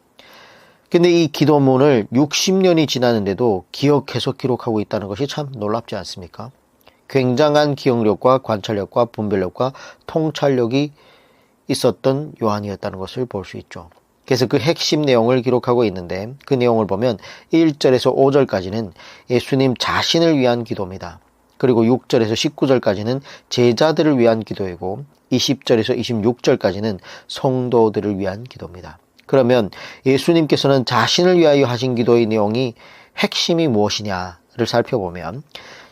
근데 이 기도문을 60년이 지났는데도 기억해서 기록하고 있다는 것이 참 놀랍지 않습니까? 굉장한 기억력과 관찰력과 분별력과 통찰력이 있었던 요한이었다는 것을 볼 수 있죠. 그래서 그 핵심 내용을 기록하고 있는데 그 내용을 보면 1절에서 5절까지는 예수님 자신을 위한 기도입니다. 그리고 6절에서 19절까지는 제자들을 위한 기도이고 20절에서 26절까지는 성도들을 위한 기도입니다. 그러면 예수님께서는 자신을 위하여 하신 기도의 내용이 핵심이 무엇이냐를 살펴보면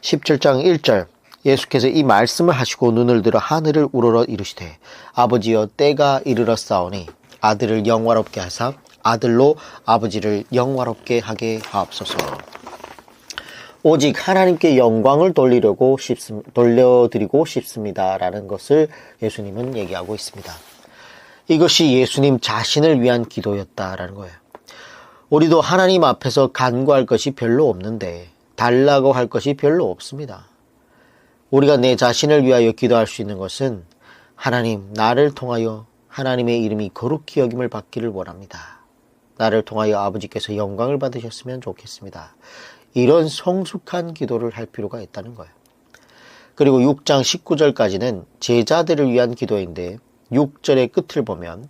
17장 1절 예수께서 이 말씀을 하시고 눈을 들어 하늘을 우러러 이르시되 아버지여 때가 이르렀사오니 아들을 영화롭게 하사 아들로 아버지를 영화롭게 하게 하옵소서. 오직 하나님께 영광을 돌려드리고 싶습니다라는 것을 예수님은 얘기하고 있습니다. 이것이 예수님 자신을 위한 기도였다라는 거예요. 우리도 하나님 앞에서 간구할 것이 별로 없는데 달라고 할 것이 별로 없습니다. 우리가 내 자신을 위하여 기도할 수 있는 것은 하나님 나를 통하여 하나님의 이름이 거룩히 여김을 받기를 원합니다. 나를 통하여 아버지께서 영광을 받으셨으면 좋겠습니다. 이런 성숙한 기도를 할 필요가 있다는 거예요. 그리고 6장 19절까지는 제자들을 위한 기도인데 6절의 끝을 보면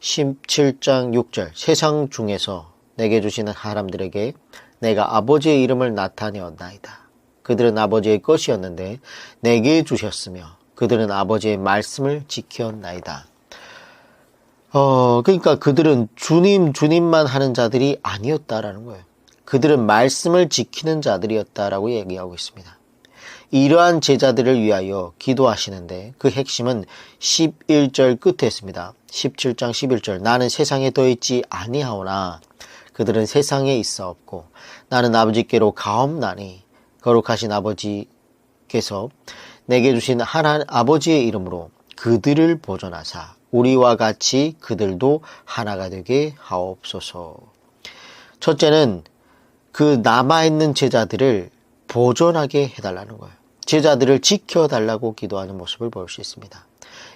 17장 6절 세상 중에서 내게 주시는 사람들에게 내가 아버지의 이름을 나타내었나이다. 그들은 아버지의 것이었는데 내게 주셨으며 그들은 아버지의 말씀을 지켰나이다. 그러니까 그들은 주님만 하는 자들이 아니었다라는 거예요. 그들은 말씀을 지키는 자들이었다라고 얘기하고 있습니다. 이러한 제자들을 위하여 기도하시는데 그 핵심은 11절 끝에 있습니다. 17장 11절 나는 세상에 더 있지 아니하오나 그들은 세상에 있어 없고 나는 아버지께로 가옵나니 거룩하신 아버지께서 내게 주신 아버지의 이름으로 그들을 보존하사 우리와 같이 그들도 하나가 되게 하옵소서. 첫째는 그 남아있는 제자들을 보존하게 해달라는 거예요. 제자들을 지켜달라고 기도하는 모습을 볼 수 있습니다.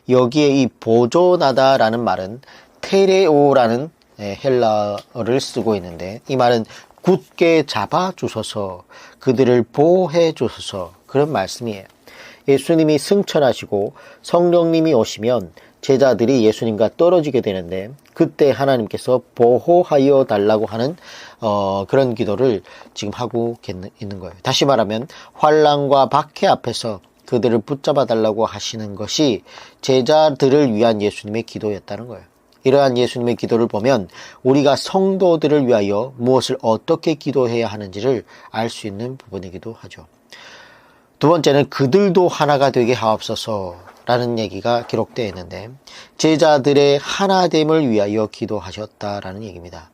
여기에 이 보존하다라는 말은 테레오라는 헬라어를 쓰고 있는데 이 말은 굳게 잡아주소서, 그들을 보호해주소서 그런 말씀이에요. 예수님이 승천하시고 성령님이 오시면 제자들이 예수님과 떨어지게 되는데 그때 하나님께서 보호하여 달라고 하는 그런 기도를 지금 하고 있는 거예요. 다시 말하면 환난과 박해 앞에서 그들을 붙잡아 달라고 하시는 것이 제자들을 위한 예수님의 기도였다는 거예요. 이러한 예수님의 기도를 보면 우리가 성도들을 위하여 무엇을 어떻게 기도해야 하는지를 알 수 있는 부분이기도 하죠. 두 번째는 그들도 하나가 되게 하옵소서라는 얘기가 기록되어 있는데 제자들의 하나됨을 위하여 기도하셨다라는 얘기입니다.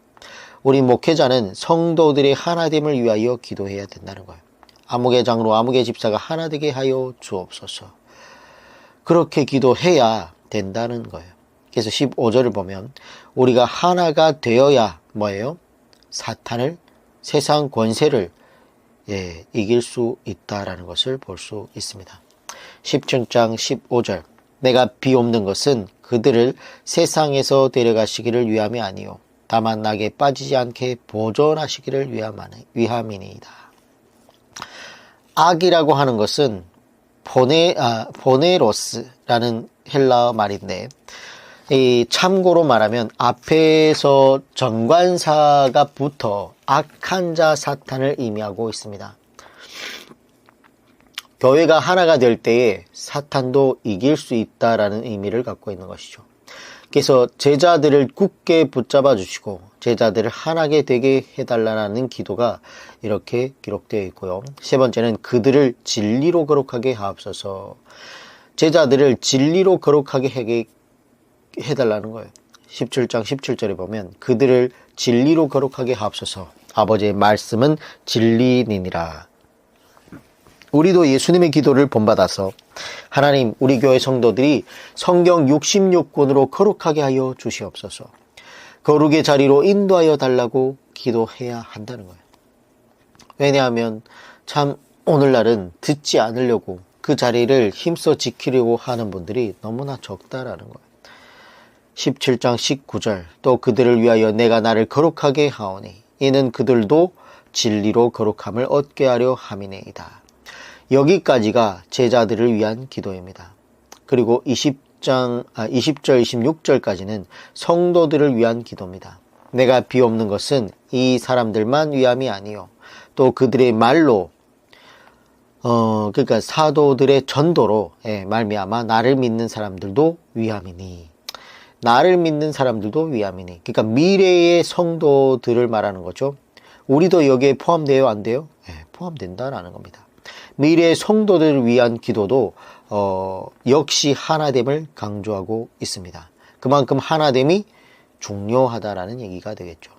우리 목회자는 성도들의 하나됨을 위하여 기도해야 된다는 거예요. 아무개 장로, 아무개 집사가 하나 되게 하여 주옵소서. 그렇게 기도해야 된다는 거예요. 그래서 15절을 보면 우리가 하나가 되어야 뭐예요? 사탄을, 세상 권세를 이길 수 있다라는 것을 볼 수 있습니다. 17장 15절 내가 비옵는 것은 그들을 세상에서 데려가시기를 위함이 아니요 다만 낙에 빠지지 않게 보존하시기를 위함이니이다. 악이라고 하는 것은 보네로스라는 헬라어 말인데 참고로 말하면 앞에서 정관사가 붙어 악한 자 사탄을 의미하고 있습니다. 교회가 하나가 될 때에 사탄도 이길 수 있다라는 의미를 갖고 있는 것이죠. 그래서 제자들을 굳게 붙잡아 주시고 제자들을 하나게 되게 해달라는 기도가 이렇게 기록되어 있고요. 세 번째는 그들을 진리로 거룩하게 하옵소서. 제자들을 진리로 거룩하게 해달라는 거예요. 17장 17절에 보면 그들을 진리로 거룩하게 하옵소서. 아버지의 말씀은 진리니라. 우리도 예수님의 기도를 본받아서 하나님 우리 교회 성도들이 성경 66권으로 거룩하게 하여 주시옵소서. 거룩의 자리로 인도하여 달라고 기도해야 한다는 거예요. 왜냐하면 참 오늘날은 듣지 않으려고 그 자리를 힘써 지키려고 하는 분들이 너무나 적다라는 거예요. 17장 19절 또 그들을 위하여 내가 나를 거룩하게 하오니 이는 그들도 진리로 거룩함을 얻게 하려 함이니이다. 여기까지가 제자들을 위한 기도입니다. 그리고 20절 26절까지는 성도들을 위한 기도입니다. 내가 비옵는 것은 이 사람들만 위함이 아니요 또 그들의 말로 그러니까 사도들의 전도로 말미암아 나를 믿는 사람들도 위함이니 나를 믿는 사람들도 위함이니 그러니까 미래의 성도들을 말하는 거죠. 우리도 여기에 포함돼요? 안 돼요? 포함된다라는 겁니다. 미래의 성도들을 위한 기도도 역시 하나됨을 강조하고 있습니다. 그만큼 하나됨이 중요하다라는 얘기가 되겠죠.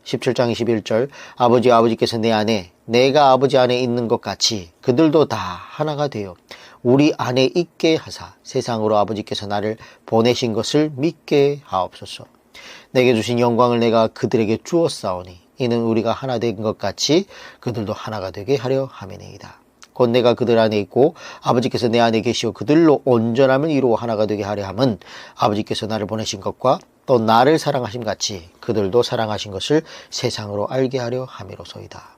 17장 21절 아버지께서 내 안에 내가 아버지 안에 있는 것 같이 그들도 다 하나가 되어 우리 안에 있게 하사 세상으로 아버지께서 나를 보내신 것을 믿게 하옵소서. 내게 주신 영광을 내가 그들에게 주었사오니 이는 우리가 하나 된 것 같이 그들도 하나가 되게 하려 함이니이다. 곧 내가 그들 안에 있고 아버지께서 내 안에 계시오 그들로 온전함을 이루어 하나가 되게 하려 함은 아버지께서 나를 보내신 것과 또 나를 사랑하심 같이 그들도 사랑하신 것을 세상으로 알게 하려 함이로소이다.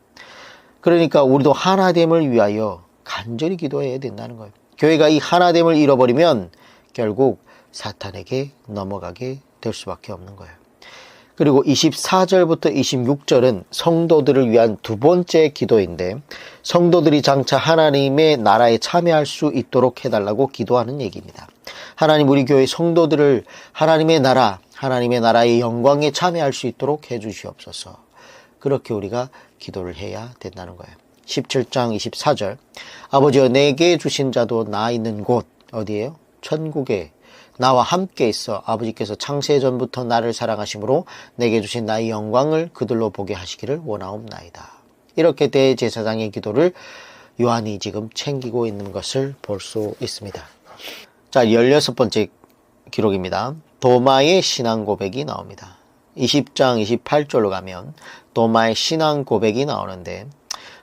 그러니까 우리도 하나됨을 위하여 간절히 기도해야 된다는 거예요. 교회가 이 하나됨을 잃어버리면 결국 사탄에게 넘어가게 될 수밖에 없는 거예요. 그리고 24절부터 26절은 성도들을 위한 두 번째 기도인데 성도들이 장차 하나님의 나라에 참여할 수 있도록 해달라고 기도하는 얘기입니다. 하나님 우리 교회 성도들을 하나님의 나라의 영광에 참여할 수 있도록 해주시옵소서. 그렇게 우리가 기도를 해야 된다는 거예요. 17장 24절 아버지여 내게 주신 자도 나 있는 곳 어디예요? 천국에 나와 함께 있어 아버지께서 창세 전부터 나를 사랑하심으로 내게 주신 나의 영광을 그들로 보게 하시기를 원하옵나이다. 이렇게 대제사장의 기도를 요한이 지금 챙기고 있는 것을 볼 수 있습니다. 자, 16번째 기록입니다. 도마의 신앙 고백이 나옵니다. 20장 28절로 가면 도마의 신앙 고백이 나오는데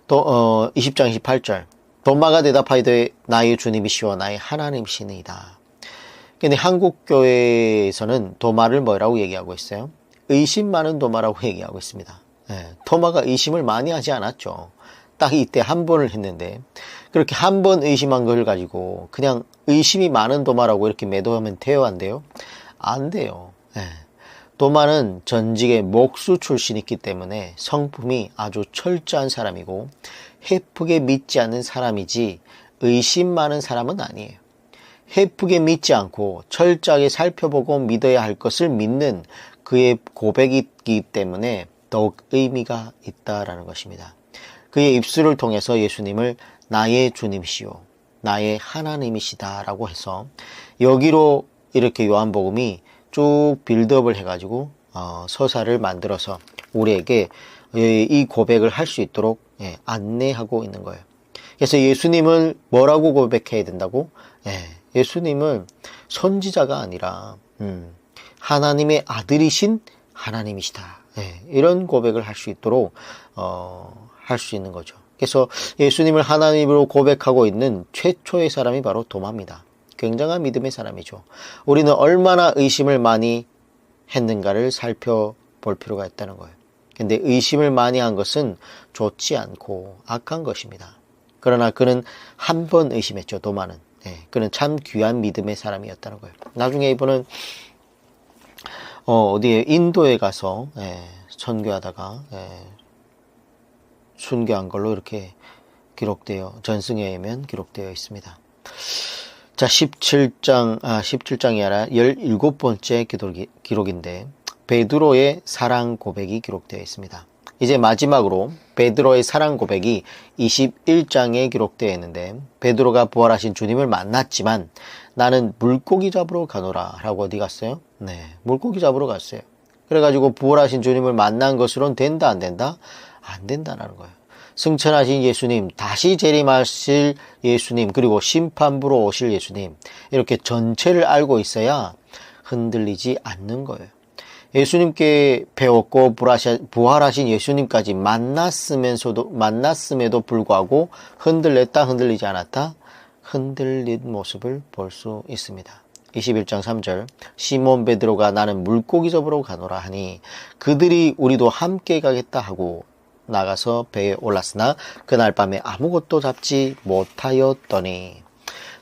20장 28절 도마가 대답하되 나의 주님이시오 나의 하나님이시니이다. 근데 한국 교회에서는 도마를 뭐라고 얘기하고 있어요? 의심 많은 도마라고 얘기하고 있습니다. 도마가 의심을 많이 하지 않았죠. 딱 이때 한 번을 했는데 그렇게 한 번 의심한 걸 가지고 그냥 의심이 많은 도마라고 이렇게 매도하면 돼요? 안 돼요? 안 돼요. 도마는 전직의 목수 출신이기 때문에 성품이 아주 철저한 사람이고 헤프게 믿지 않는 사람이지 의심 많은 사람은 아니에요. 헤프게 믿지 않고 철저하게 살펴보고 믿어야 할 것을 믿는 그의 고백이기 때문에 더욱 의미가 있다라는 것입니다. 그의 입술을 통해서 예수님을 나의 주님이시오 나의 하나님이시다라고 해서 여기로 이렇게 요한복음이 쭉 빌드업을 해가지고 서사를 만들어서 우리에게 이 고백을 할 수 있도록 안내하고 있는 거예요. 그래서 예수님을 뭐라고 고백해야 된다고? 예수님은 선지자가 아니라 하나님의 아들이신 하나님이시다. 이런 고백을 할 수 있도록 할 수 있는 거죠. 그래서 예수님을 하나님으로 고백하고 있는 최초의 사람이 바로 도마입니다. 굉장한 믿음의 사람이죠. 우리는 얼마나 의심을 많이 했는가를 살펴볼 필요가 있다는 거예요. 근데 의심을 많이 한 것은 좋지 않고 악한 것입니다. 그러나 그는 한 번 의심했죠. 도마는. 그는 참 귀한 믿음의 사람이었다는 거예요. 나중에 이분은 어디에 인도에 가서 선교하다가 순교한 걸로 이렇게 전승에 의하면 기록되어 있습니다. 자, 17장이 아니라 17번째 기록인데 베드로의 사랑 고백이 기록되어 있습니다. 이제 마지막으로 베드로의 사랑 고백이 21장에 기록되어 있는데 베드로가 부활하신 주님을 만났지만 나는 물고기 잡으러 가노라 라고 어디 갔어요? 물고기 잡으러 갔어요. 그래가지고 부활하신 주님을 만난 것으로는 된다 안 된다? 안 된다라는 거예요. 승천하신 예수님, 다시 재림하실 예수님, 그리고 심판부로 오실 예수님, 이렇게 전체를 알고 있어야 흔들리지 않는 거예요. 예수님께 배웠고 부활하신 예수님까지 만났음에도 불구하고 흔들렸다 흔들리지 않았다 흔들린 모습을 볼 수 있습니다. 21장 3절 시몬 베드로가 나는 물고기 잡으러 가노라 하니 그들이 우리도 함께 가겠다 하고 나가서 배에 올랐으나 그날 밤에 아무것도 잡지 못하였더니.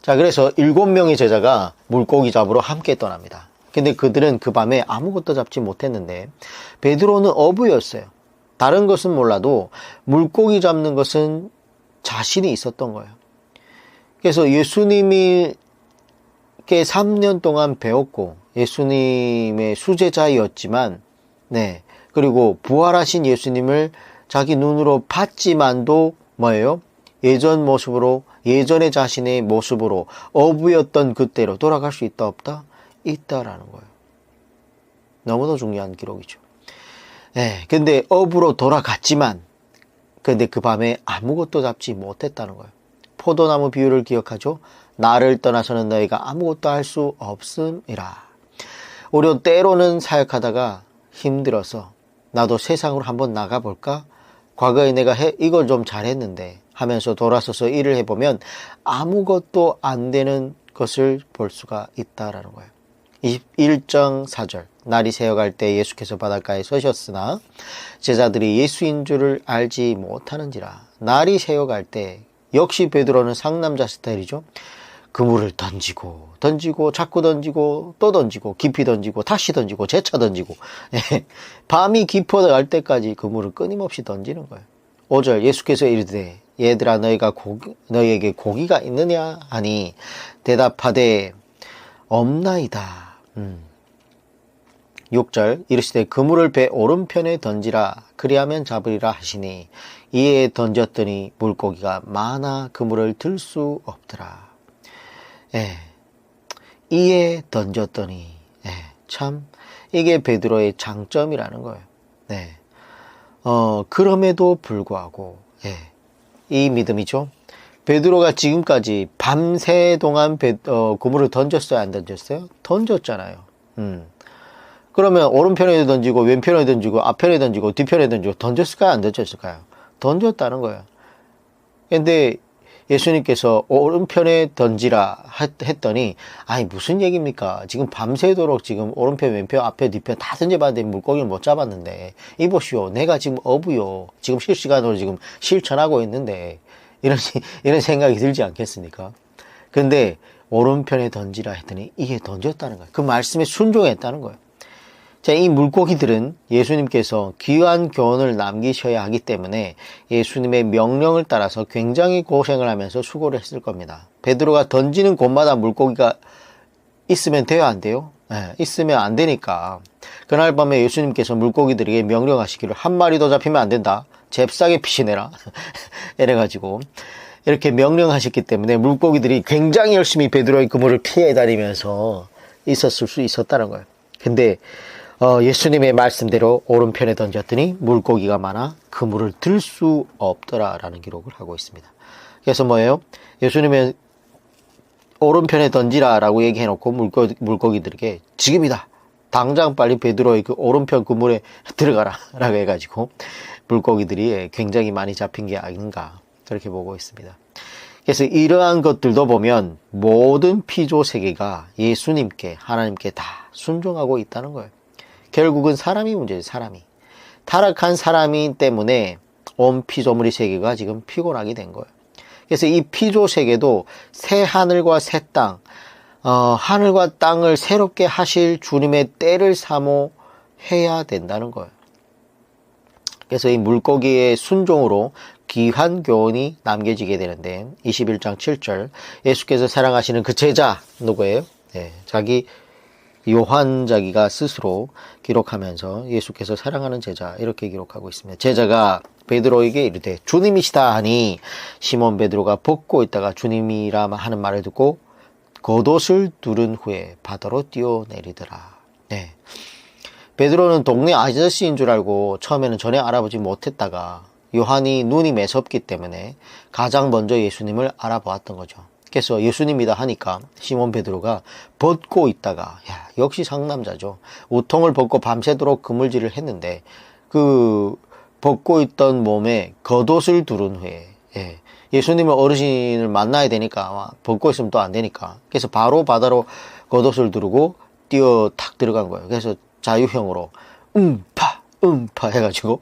자, 그래서 7명의 제자가 물고기 잡으러 함께 떠납니다. 근데 그들은 그 밤에 아무것도 잡지 못했는데 베드로는 어부였어요. 다른 것은 몰라도 물고기 잡는 것은 자신이 있었던 거예요. 그래서 예수님께 3년 동안 배웠고 예수님의 수제자였지만, 그리고 부활하신 예수님을 자기 눈으로 봤지만도 뭐예요? 예전 모습으로, 예전의 자신의 모습으로 어부였던 그때로 돌아갈 수 있다 없다? 있다라는 거예요. 너무도 중요한 기록이죠. 근데 어부로 돌아갔지만 근데 그 밤에 아무것도 잡지 못했다는 거예요. 포도나무 비유를 기억하죠? 나를 떠나서는 너희가 아무것도 할 수 없음이라. 우리도 때로는 사역하다가 힘들어서 나도 세상으로 한번 나가볼까? 과거에 내가 이걸 좀 잘했는데 하면서 돌아서서 일을 해보면 아무것도 안 되는 것을 볼 수가 있다라는 거예요. 21장 4절 날이 새어갈 때 예수께서 바닷가에 서셨으나 제자들이 예수인 줄을 알지 못하는지라. 날이 새어갈 때 역시 베드로는 상남자 스타일이죠. 그물을 던지고 자꾸 던지고 또 던지고 깊이 던지고 다시 던지고 재차 던지고 밤이 깊어갈 때까지 그물을 끊임없이 던지는 거예요. 5절 예수께서 이르되 얘들아 너희에게 고기가 있느냐 하니 대답하되 없나이다. 6절 이르시되 그물을 배 오른편에 던지라 그리하면 잡으리라 하시니 이에 던졌더니 물고기가 많아 그물을 들 수 없더라. 이에 던졌더니 참 이게 베드로의 장점이라는 거예요. 그럼에도 불구하고 이 믿음이죠. 베드로가 지금까지 밤새 동안 그물을 던졌어요, 안 던졌어요? 던졌잖아요. 그러면 오른편에 던지고 왼편에 던지고 앞편에 던지고 뒤편에 던지고 던졌을까요, 안 던졌을까요? 던졌다는 거예요. 근데 예수님께서 오른편에 던지라 했더니 아니 무슨 얘기입니까? 지금 밤새도록 지금 오른편 왼편 앞에 뒤편 다 던져봤는데 물고기를 못 잡았는데 이보시오, 내가 지금 어부요, 지금 실시간으로 지금 실천하고 있는데 이런 생각이 들지 않겠습니까? 근데 오른편에 던지라 했더니 이게 던졌다는 거예요. 그 말씀에 순종했다는 거예요. 자, 이 물고기들은 예수님께서 귀한 교훈을 남기셔야 하기 때문에 예수님의 명령을 따라서 굉장히 고생을 하면서 수고를 했을 겁니다. 베드로가 던지는 곳마다 물고기가 있으면 돼요, 안 돼요? 있으면 안 되니까 그날 밤에 예수님께서 물고기들에게 명령하시기를 한 마리도 잡히면 안 된다, 잽싸게 피신해라 이래가지고 이렇게 명령하셨기 때문에 물고기들이 굉장히 열심히 베드로의 그물을 피해 다니면서 있었을 수 있었다는 거예요. 근데 예수님의 말씀대로 오른편에 던졌더니 물고기가 많아 그물을 들 수 없더라라는 기록을 하고 있습니다. 그래서 뭐예요? 예수님의 오른편에 던지라라고 얘기해놓고 물고기들에게 지금이다, 당장 빨리 베드로의 그 오른편 그물에 들어가라 라고 해가지고 물고기들이 굉장히 많이 잡힌 게 아닌가 그렇게 보고 있습니다. 그래서 이러한 것들도 보면 모든 피조 세계가 예수님께, 하나님께 다 순종하고 있다는 거예요. 결국은 사람이 문제예요. 사람이 타락한 사람이 때문에 온 피조물의 세계가 지금 피곤하게 된 거예요. 그래서 이 피조 세계도 새 하늘과 새 땅, 하늘과 땅을 새롭게 하실 주님의 때를 사모해야 된다는 거예요. 그래서 이 물고기의 순종으로 귀한 교훈이 남겨지게 되는데 21장 7절 예수께서 사랑하시는 그 제자 누구예요? 자기 요한 자기가 스스로 기록하면서 예수께서 사랑하는 제자 이렇게 기록하고 있습니다. 제자가 베드로에게 이르되 주님이시다 하니 시몬 베드로가 벗고 있다가 주님이라 하는 말을 듣고 겉옷을 두른 후에 바다로 뛰어내리더라. 베드로는 동네 아저씨인 줄 알고 처음에는 전혀 알아보지 못했다가 요한이 눈이 매섭기 때문에 가장 먼저 예수님을 알아보았던 거죠. 그래서 예수님이다 하니까 시몬 베드로가 벗고 있다가 역시 상남자죠. 우통을 벗고 밤새도록 그물질을 했는데 그 벗고 있던 몸에 겉옷을 두른 후에 예수님을 어르신을 만나야 되니까 벗고 있으면 또 안 되니까 그래서 바로 바다로 겉옷을 두르고 뛰어 탁 들어간 거예요. 그래서 자유형으로 음파 해가지고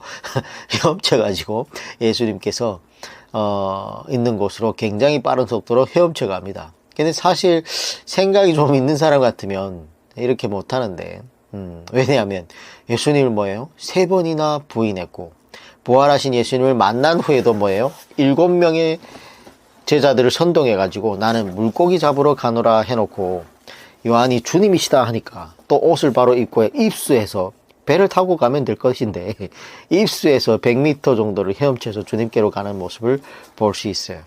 헤엄쳐가지고 예수님께서 있는 곳으로 굉장히 빠른 속도로 헤엄쳐 갑니다. 근데 사실 생각이 좀 있는 사람 같으면 이렇게 못하는데 왜냐하면 예수님을 뭐예요? 3번이나 부인했고 부활하신 예수님을 만난 후에도 뭐예요? 7명의 제자들을 선동해가지고 나는 물고기 잡으러 가노라 해놓고 요한이 주님이시다 하니까 또 옷을 바로 입고 입수해서 배를 타고 가면 될 것인데 입수해서 100m 정도를 헤엄쳐서 주님께로 가는 모습을 볼 수 있어요.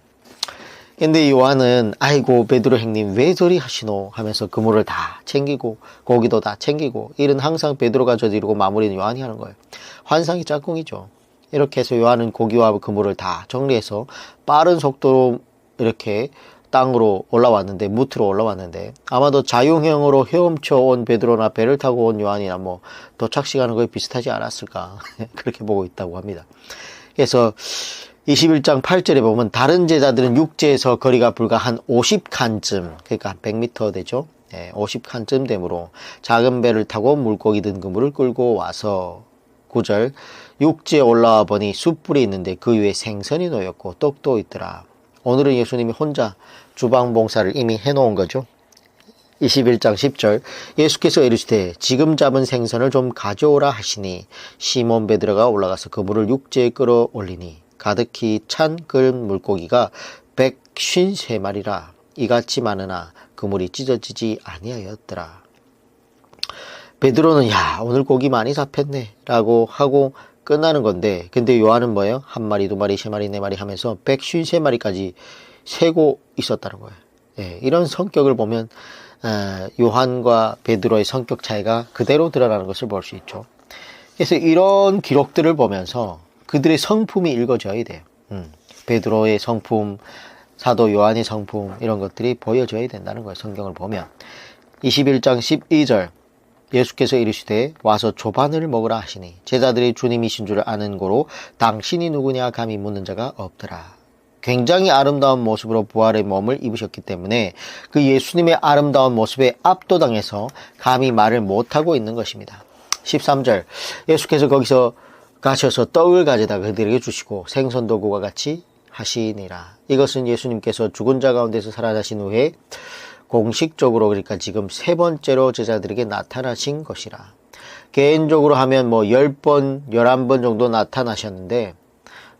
근데 요한은 아이고 베드로 형님 왜 저리 하시노 하면서 그물을 다 챙기고 고기도 다 챙기고 일은 항상 베드로가 저지르고 마무리는 요한이 하는 거예요. 환상이 짝꿍이죠. 이렇게 해서 요한은 고기와 그물을 다 정리해서 빠른 속도로 이렇게 땅으로 올라왔는데 무트로 올라왔는데 아마도 자유형으로 헤엄쳐 온 베드로나 배를 타고 온 요한이나 뭐 도착 시간은 거의 비슷하지 않았을까 그렇게 보고 있다고 합니다. 그래서 21장 8절에 보면 다른 제자들은 육지에서 거리가 불과 한 50칸쯤 그러니까 100m 되죠. 50칸쯤 되므로 작은 배를 타고 물고기 든 그물을 끌고 와서 9절 육지에 올라와 보니 숯불이 있는데 그 위에 생선이 놓였고 떡도 있더라. 오늘은 예수님이 혼자 주방 봉사를 이미 해놓은 거죠. 21장 10절 예수께서 이르시되 지금 잡은 생선을 좀 가져오라 하시니 시몬 베드로가 올라가서 그물을 육지에 끌어올리니 가득히 찬 끓은 물고기가 153마리라 이같이 많으나 그물이 찢어지지 아니하였더라. 베드로는 야 오늘 고기 많이 잡혔네 라고 하고 끝나는 건데 근데 요한은 뭐예요? 1마리, 2마리, 3마리, 4마리 하면서 153마리까지 세고 있었다는 거예요. 이런 성격을 보면 요한과 베드로의 성격 차이가 그대로 드러나는 것을 볼 수 있죠. 그래서 이런 기록들을 보면서 그들의 성품이 읽어져야 돼요. 베드로의 성품, 사도 요한의 성품 이런 것들이 보여져야 된다는 거예요. 성경을 보면 21장 12절 예수께서 이르시되 와서 조반을 먹으라 하시니 제자들이 주님이신 줄 아는 고로 당신이 누구냐 감히 묻는 자가 없더라. 굉장히 아름다운 모습으로 부활의 몸을 입으셨기 때문에 그 예수님의 아름다운 모습에 압도당해서 감히 말을 못하고 있는 것입니다. 13절 예수께서 거기서 가셔서 떡을 가져다 그들에게 주시고 생선도 그와 같이 하시니라. 이것은 예수님께서 죽은 자 가운데서 살아나신 후에 공식적으로 그러니까 지금 3번째로 제자들에게 나타나신 것이라. 개인적으로 하면 뭐 10번, 11번 정도 나타나셨는데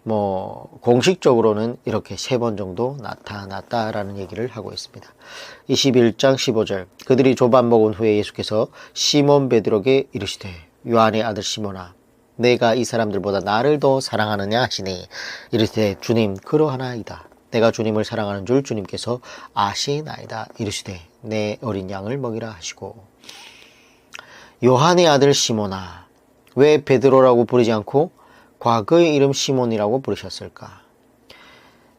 뭐 공식적으로는 이렇게 3번 정도 나타났다라는 얘기를 하고 있습니다. 21장 15절 그들이 조반 먹은 후에 예수께서 시몬 베드로에게 이르시되 요한의 아들 시몬아 내가 이 사람들보다 나를 더 사랑하느냐 하시니 이르시되 주님 그러하나이다. 내가 주님을 사랑하는 줄 주님께서 아시나이다. 이르시되 내 어린 양을 먹이라 하시고 요한의 아들 시몬아 왜 베드로라고 부르지 않고 과거의 이름 시몬이라고 부르셨을까?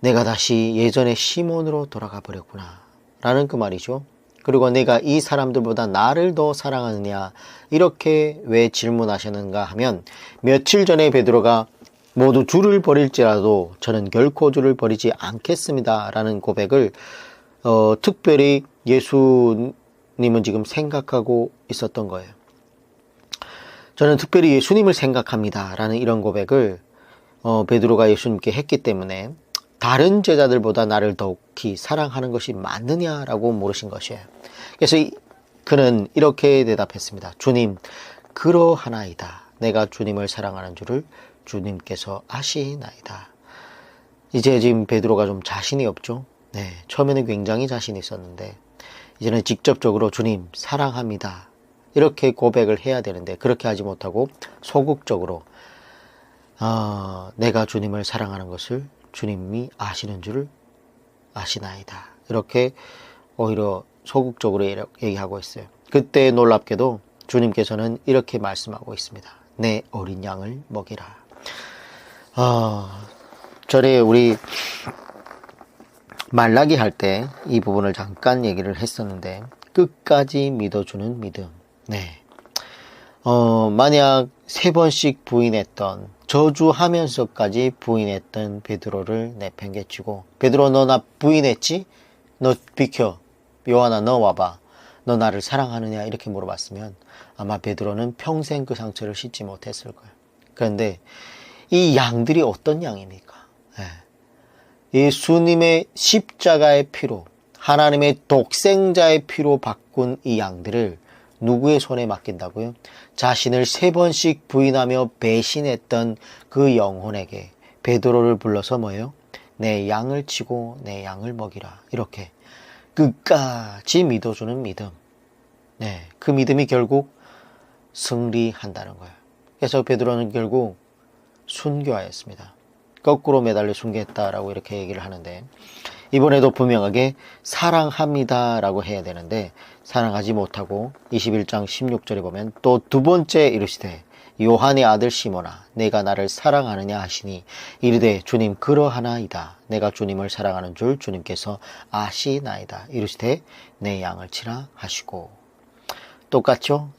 내가 다시 예전의 시몬으로 돌아가 버렸구나 라는 그 말이죠. 그리고 내가 이 사람들보다 나를 더 사랑하느냐 이렇게 왜 질문하셨는가 하면 며칠 전에 베드로가 모두 주를 버릴지라도 저는 결코 주를 버리지 않겠습니다 라는 고백을 특별히 예수님은 지금 생각하고 있었던 거예요. 저는 특별히 예수님을 생각합니다 라는 이런 고백을 베드로가 예수님께 했기 때문에 다른 제자들보다 나를 더욱히 사랑하는 것이 맞느냐라고 물으신 것이에요. 그래서 그는 이렇게 대답했습니다. 주님 그러하나이다. 내가 주님을 사랑하는 줄을 주님께서 아시나이다. 이제 지금 베드로가 좀 자신이 없죠. 처음에는 굉장히 자신이 있었는데 이제는 직접적으로 주님 사랑합니다. 이렇게 고백을 해야 되는데 그렇게 하지 못하고 소극적으로 내가 주님을 사랑하는 것을 주님이 아시는 줄을 아시나이다. 이렇게 오히려 소극적으로 얘기하고 있어요. 그때 놀랍게도 주님께서는 이렇게 말씀하고 있습니다. 내 어린 양을 먹이라. 전에 우리 말라기 할 때 이 부분을 잠깐 얘기를 했었는데 끝까지 믿어주는 믿음. 만약 3번씩 부인했던 저주하면서까지 부인했던 베드로를 내팽개치고 베드로 너 나 부인했지? 너 비켜. 요한아 너 와봐. 너 나를 사랑하느냐 이렇게 물어봤으면 아마 베드로는 평생 그 상처를 씻지 못했을 거예요. 그런데 이 양들이 어떤 양입니까? 예수님의 십자가의 피로, 하나님의 독생자의 피로 바꾼 이 양들을 누구의 손에 맡긴다고요? 자신을 3번씩 부인하며 배신했던 그 영혼에게 베드로를 불러서 뭐예요? 내 양을 치고 내 양을 먹이라. 이렇게 끝까지 믿어주는 믿음. 그 믿음이 결국 승리한다는 거예요. 그래서 베드로는 결국 순교하였습니다. 거꾸로 매달려 순교했다라고 이렇게 얘기를 하는데, 이번에도 분명하게 사랑합니다라고 해야 되는데 사랑하지 못하고 21장 16절에 보면 또 두 번째 이르시되 요한의 아들 시몬아 내가 나를 사랑하느냐 하시니 이르되 주님 그러하나이다. 내가 주님을 사랑하는 줄 주님께서 아시나이다. 이르시되 내 양을 치라 하시고. 똑같죠?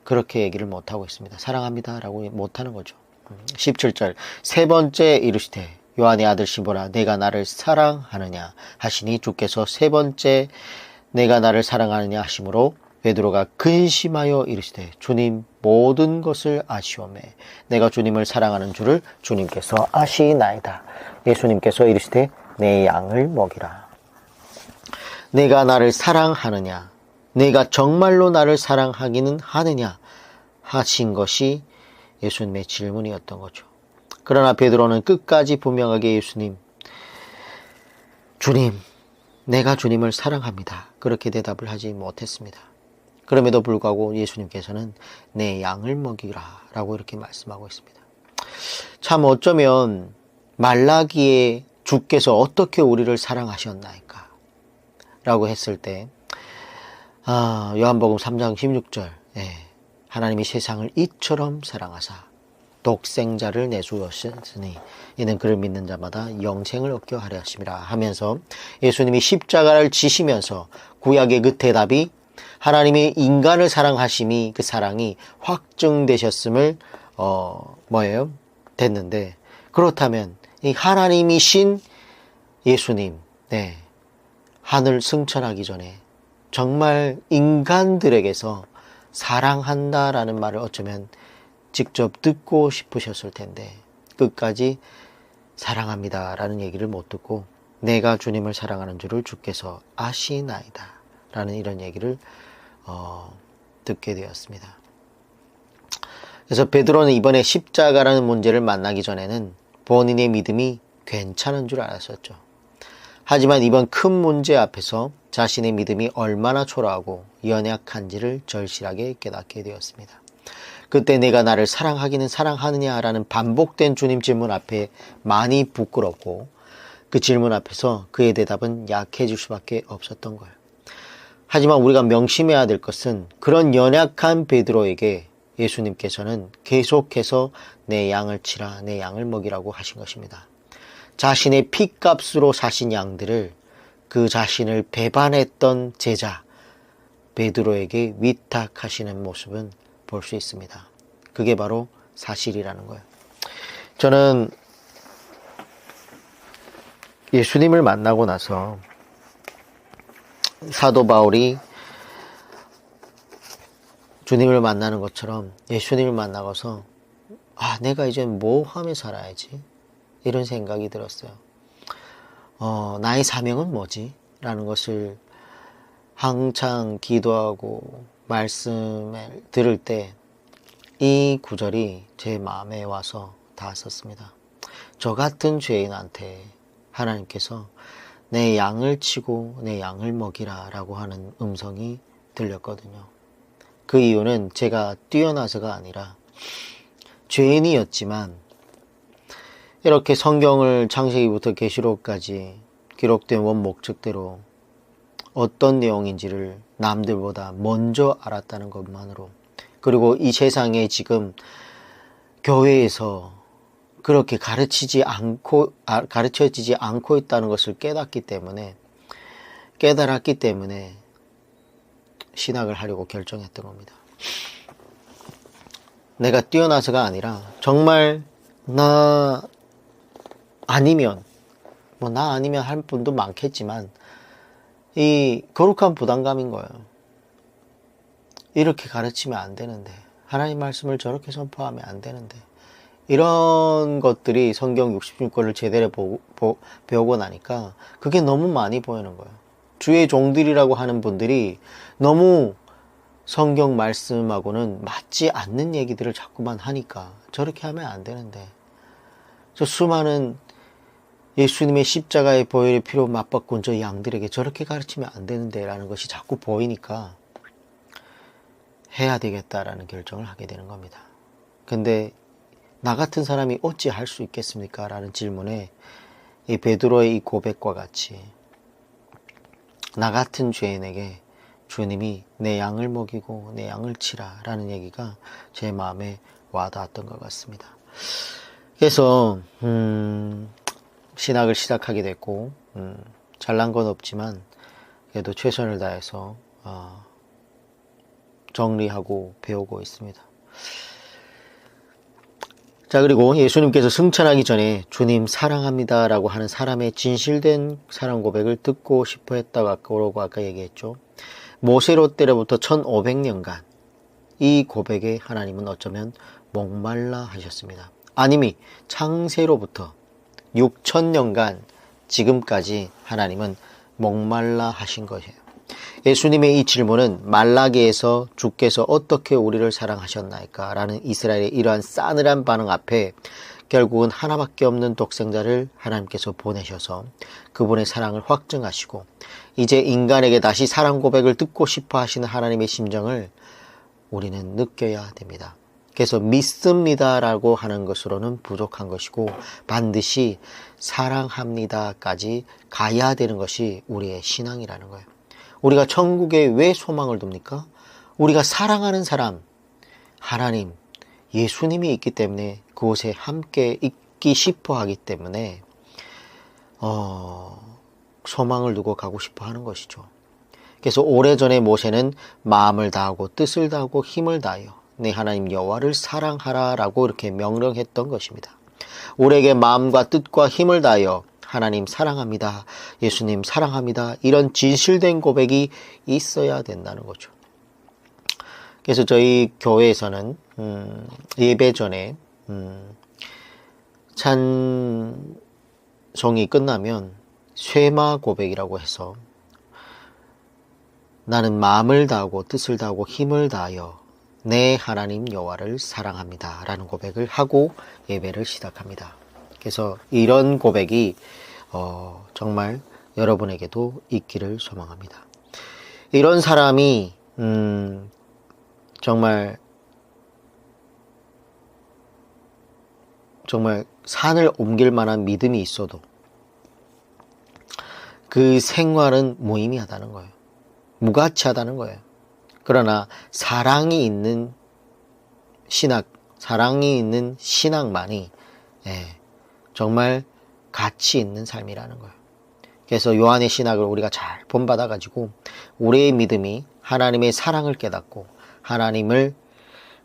그렇게 얘기를 못하고 있습니다. 사랑합니다 라고 못하는 거죠. 17절 세 번째 이르시되 요한의 아들 시몬아 내가 나를 사랑하느냐 하시니 주께서 세 번째 내가 나를 사랑하느냐 하심으로 베드로가 근심하여 이르시되 주님 모든 것을 아시오매 내가 주님을 사랑하는 줄을 주님께서 아시나이다. 예수님께서 이르시되 내 양을 먹이라. 내가 나를 사랑하느냐, 내가 정말로 나를 사랑하기는 하느냐 하신 것이 예수님의 질문이었던 거죠. 그러나 베드로는 끝까지 분명하게 주님, 내가 주님을 사랑합니다. 그렇게 대답을 하지 못했습니다. 그럼에도 불구하고 예수님께서는 내 양을 먹이라 라고 이렇게 말씀하고 있습니다. 참 어쩌면 말라기에 주께서 어떻게 우리를 사랑하셨나이까 라고 했을 때 요한복음 3장 16절 하나님이 세상을 이처럼 사랑하사 독생자를 내주었으니 이는 그를 믿는 자마다 영생을 얻게 하려 하심이라 하면서 예수님이 십자가를 지시면서 구약의 그 대답이 하나님이 인간을 사랑하심이 그 사랑이 확증되셨음을 됐는데, 그렇다면 이 하나님이신 예수님 하늘 승천하기 전에 정말 인간들에게서 사랑한다라는 말을 어쩌면 직접 듣고 싶으셨을 텐데 끝까지 사랑합니다 라는 얘기를 못 듣고 내가 주님을 사랑하는 줄을 주께서 아시나이다 라는 이런 얘기를 듣게 되었습니다. 그래서 베드로는 이번에 십자가라는 문제를 만나기 전에는 본인의 믿음이 괜찮은 줄 알았었죠. 하지만 이번 큰 문제 앞에서 자신의 믿음이 얼마나 초라하고 연약한지를 절실하게 깨닫게 되었습니다. 그때 내가 나를 사랑하기는 사랑하느냐라는 반복된 주님 질문 앞에 많이 부끄럽고 그 질문 앞에서 그의 대답은 약해질 수밖에 없었던 거예요. 하지만 우리가 명심해야 될 것은 그런 연약한 베드로에게 예수님께서는 계속해서 내 양을 치라, 내 양을 먹이라고 하신 것입니다. 자신의 피값으로 사신 양들을 그 자신을 배반했던 제자 베드로에게 위탁하시는 모습은 볼 수 있습니다. 그게 바로 사실이라는 거예요. 저는 예수님을 만나고 나서 사도 바울이 주님을 만나는 것처럼 예수님을 만나고서 내가 이제 뭐 하며 살아야지 이런 생각이 들었어요. 나의 사명은 뭐지? 라는 것을 한창 기도하고 말씀을 들을 때 이 구절이 제 마음에 와서 닿았었습니다. 저 같은 죄인한테 하나님께서 내 양을 치고 내 양을 먹이라 라고 하는 음성이 들렸거든요. 그 이유는 제가 뛰어나서가 아니라 죄인이었지만 이렇게 성경을 창세기부터 계시록까지 기록된 원 목적대로 어떤 내용인지를 남들보다 먼저 알았다는 것만으로, 그리고 이 세상에 지금 교회에서 그렇게 가르쳐지지 않고 있다는 것을 깨달았기 때문에 신학을 하려고 결정했던 겁니다. 내가 뛰어나서가 아니라 정말 나 아니면 할 분도 많겠지만 이 거룩한 부담감인 거예요. 이렇게 가르치면 안 되는데, 하나님 말씀을 저렇게 선포하면 안 되는데, 이런 것들이 성경 66권을 제대로 배우고 나니까 그게 너무 많이 보이는 거예요. 주의 종들이라고 하는 분들이 너무 성경 말씀하고는 맞지 않는 얘기들을 자꾸만 하니까 저렇게 하면 안 되는데, 저 수많은 예수님의 십자가의 보혈의 피로 맞바꾼 저 양들에게 저렇게 가르치면 안 되는데 라는 것이 자꾸 보이니까 해야 되겠다라는 결정을 하게 되는 겁니다. 근데 나 같은 사람이 어찌 할 수 있겠습니까? 라는 질문에 이 베드로의 이 고백과 같이 나 같은 죄인에게 주님이 내 양을 먹이고 내 양을 치라 라는 얘기가 제 마음에 와닿았던 것 같습니다. 그래서 신학을 시작하게 됐고 잘난 건 없지만 그래도 최선을 다해서 정리하고 배우고 있습니다. 자, 그리고 예수님께서 승천하기 전에 주님 사랑합니다 라고 하는 사람의 진실된 사랑 고백을 듣고 싶어 했다고 아까 얘기했죠. 모세로 때로부터 1500년간 이 고백에 하나님은 어쩌면 목말라 하셨습니다. 아님이 창세로부터 6000년간 지금까지 하나님은 목말라 하신 것이에요. 예수님의 이 질문은 말라기에서 주께서 어떻게 우리를 사랑하셨나이까? 라는 이스라엘의 이러한 싸늘한 반응 앞에 결국은 하나밖에 없는 독생자를 하나님께서 보내셔서 그분의 사랑을 확증하시고 이제 인간에게 다시 사랑 고백을 듣고 싶어 하시는 하나님의 심정을 우리는 느껴야 됩니다. 그래서 믿습니다라고 하는 것으로는 부족한 것이고 반드시 사랑합니다까지 가야 되는 것이 우리의 신앙이라는 거예요. 우리가 천국에 왜 소망을 둡니까? 우리가 사랑하는 사람, 하나님, 예수님이 있기 때문에 그곳에 함께 있기 싶어 하기 때문에 소망을 두고 가고 싶어 하는 것이죠. 그래서 오래전에 모세는 마음을 다하고 뜻을 다하고 힘을 다하여 내 하나님 여호와를 사랑하라 라고 이렇게 명령했던 것입니다. 우리에게 마음과 뜻과 힘을 다하여 하나님 사랑합니다. 예수님 사랑합니다. 이런 진실된 고백이 있어야 된다는 거죠. 그래서 저희 교회에서는 예배 전에 찬송이 끝나면 쇠마 고백이라고 해서 나는 마음을 다하고 뜻을 다하고 힘을 다하여 내 하나님 여호와를 사랑합니다 라는 고백을 하고 예배를 시작합니다. 그래서 이런 고백이 정말 여러분에게도 있기를 소망합니다. 이런 사람이 정말 산을 옮길 만한 믿음이 있어도 그 생활은 무의미하다는 거예요. 무가치하다는 거예요. 그러나 사랑이 있는 신앙만이 정말 가치 있는 삶이라는 거예요. 그래서 요한의 신학을 우리가 잘 본받아 가지고 우리의 믿음이 하나님의 사랑을 깨닫고 하나님을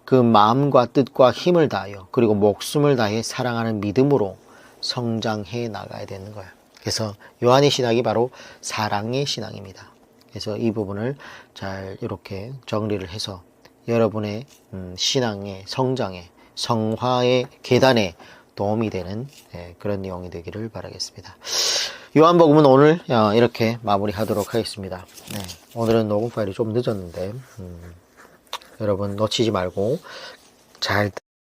그 마음과 뜻과 힘을 다하여 그리고 목숨을 다해 사랑하는 믿음으로 성장해 나가야 되는 거예요. 그래서 요한의 신학이 바로 사랑의 신앙입니다. 그래서 이 부분을 잘 이렇게 정리를 해서 여러분의 신앙의 성장에 성화의 계단에 도움이 되는 그런 내용이 되기를 바라겠습니다. 요한복음은 오늘 이렇게 마무리하도록 하겠습니다. 오늘은 녹음 파일이 좀 늦었는데 여러분 놓치지 말고 잘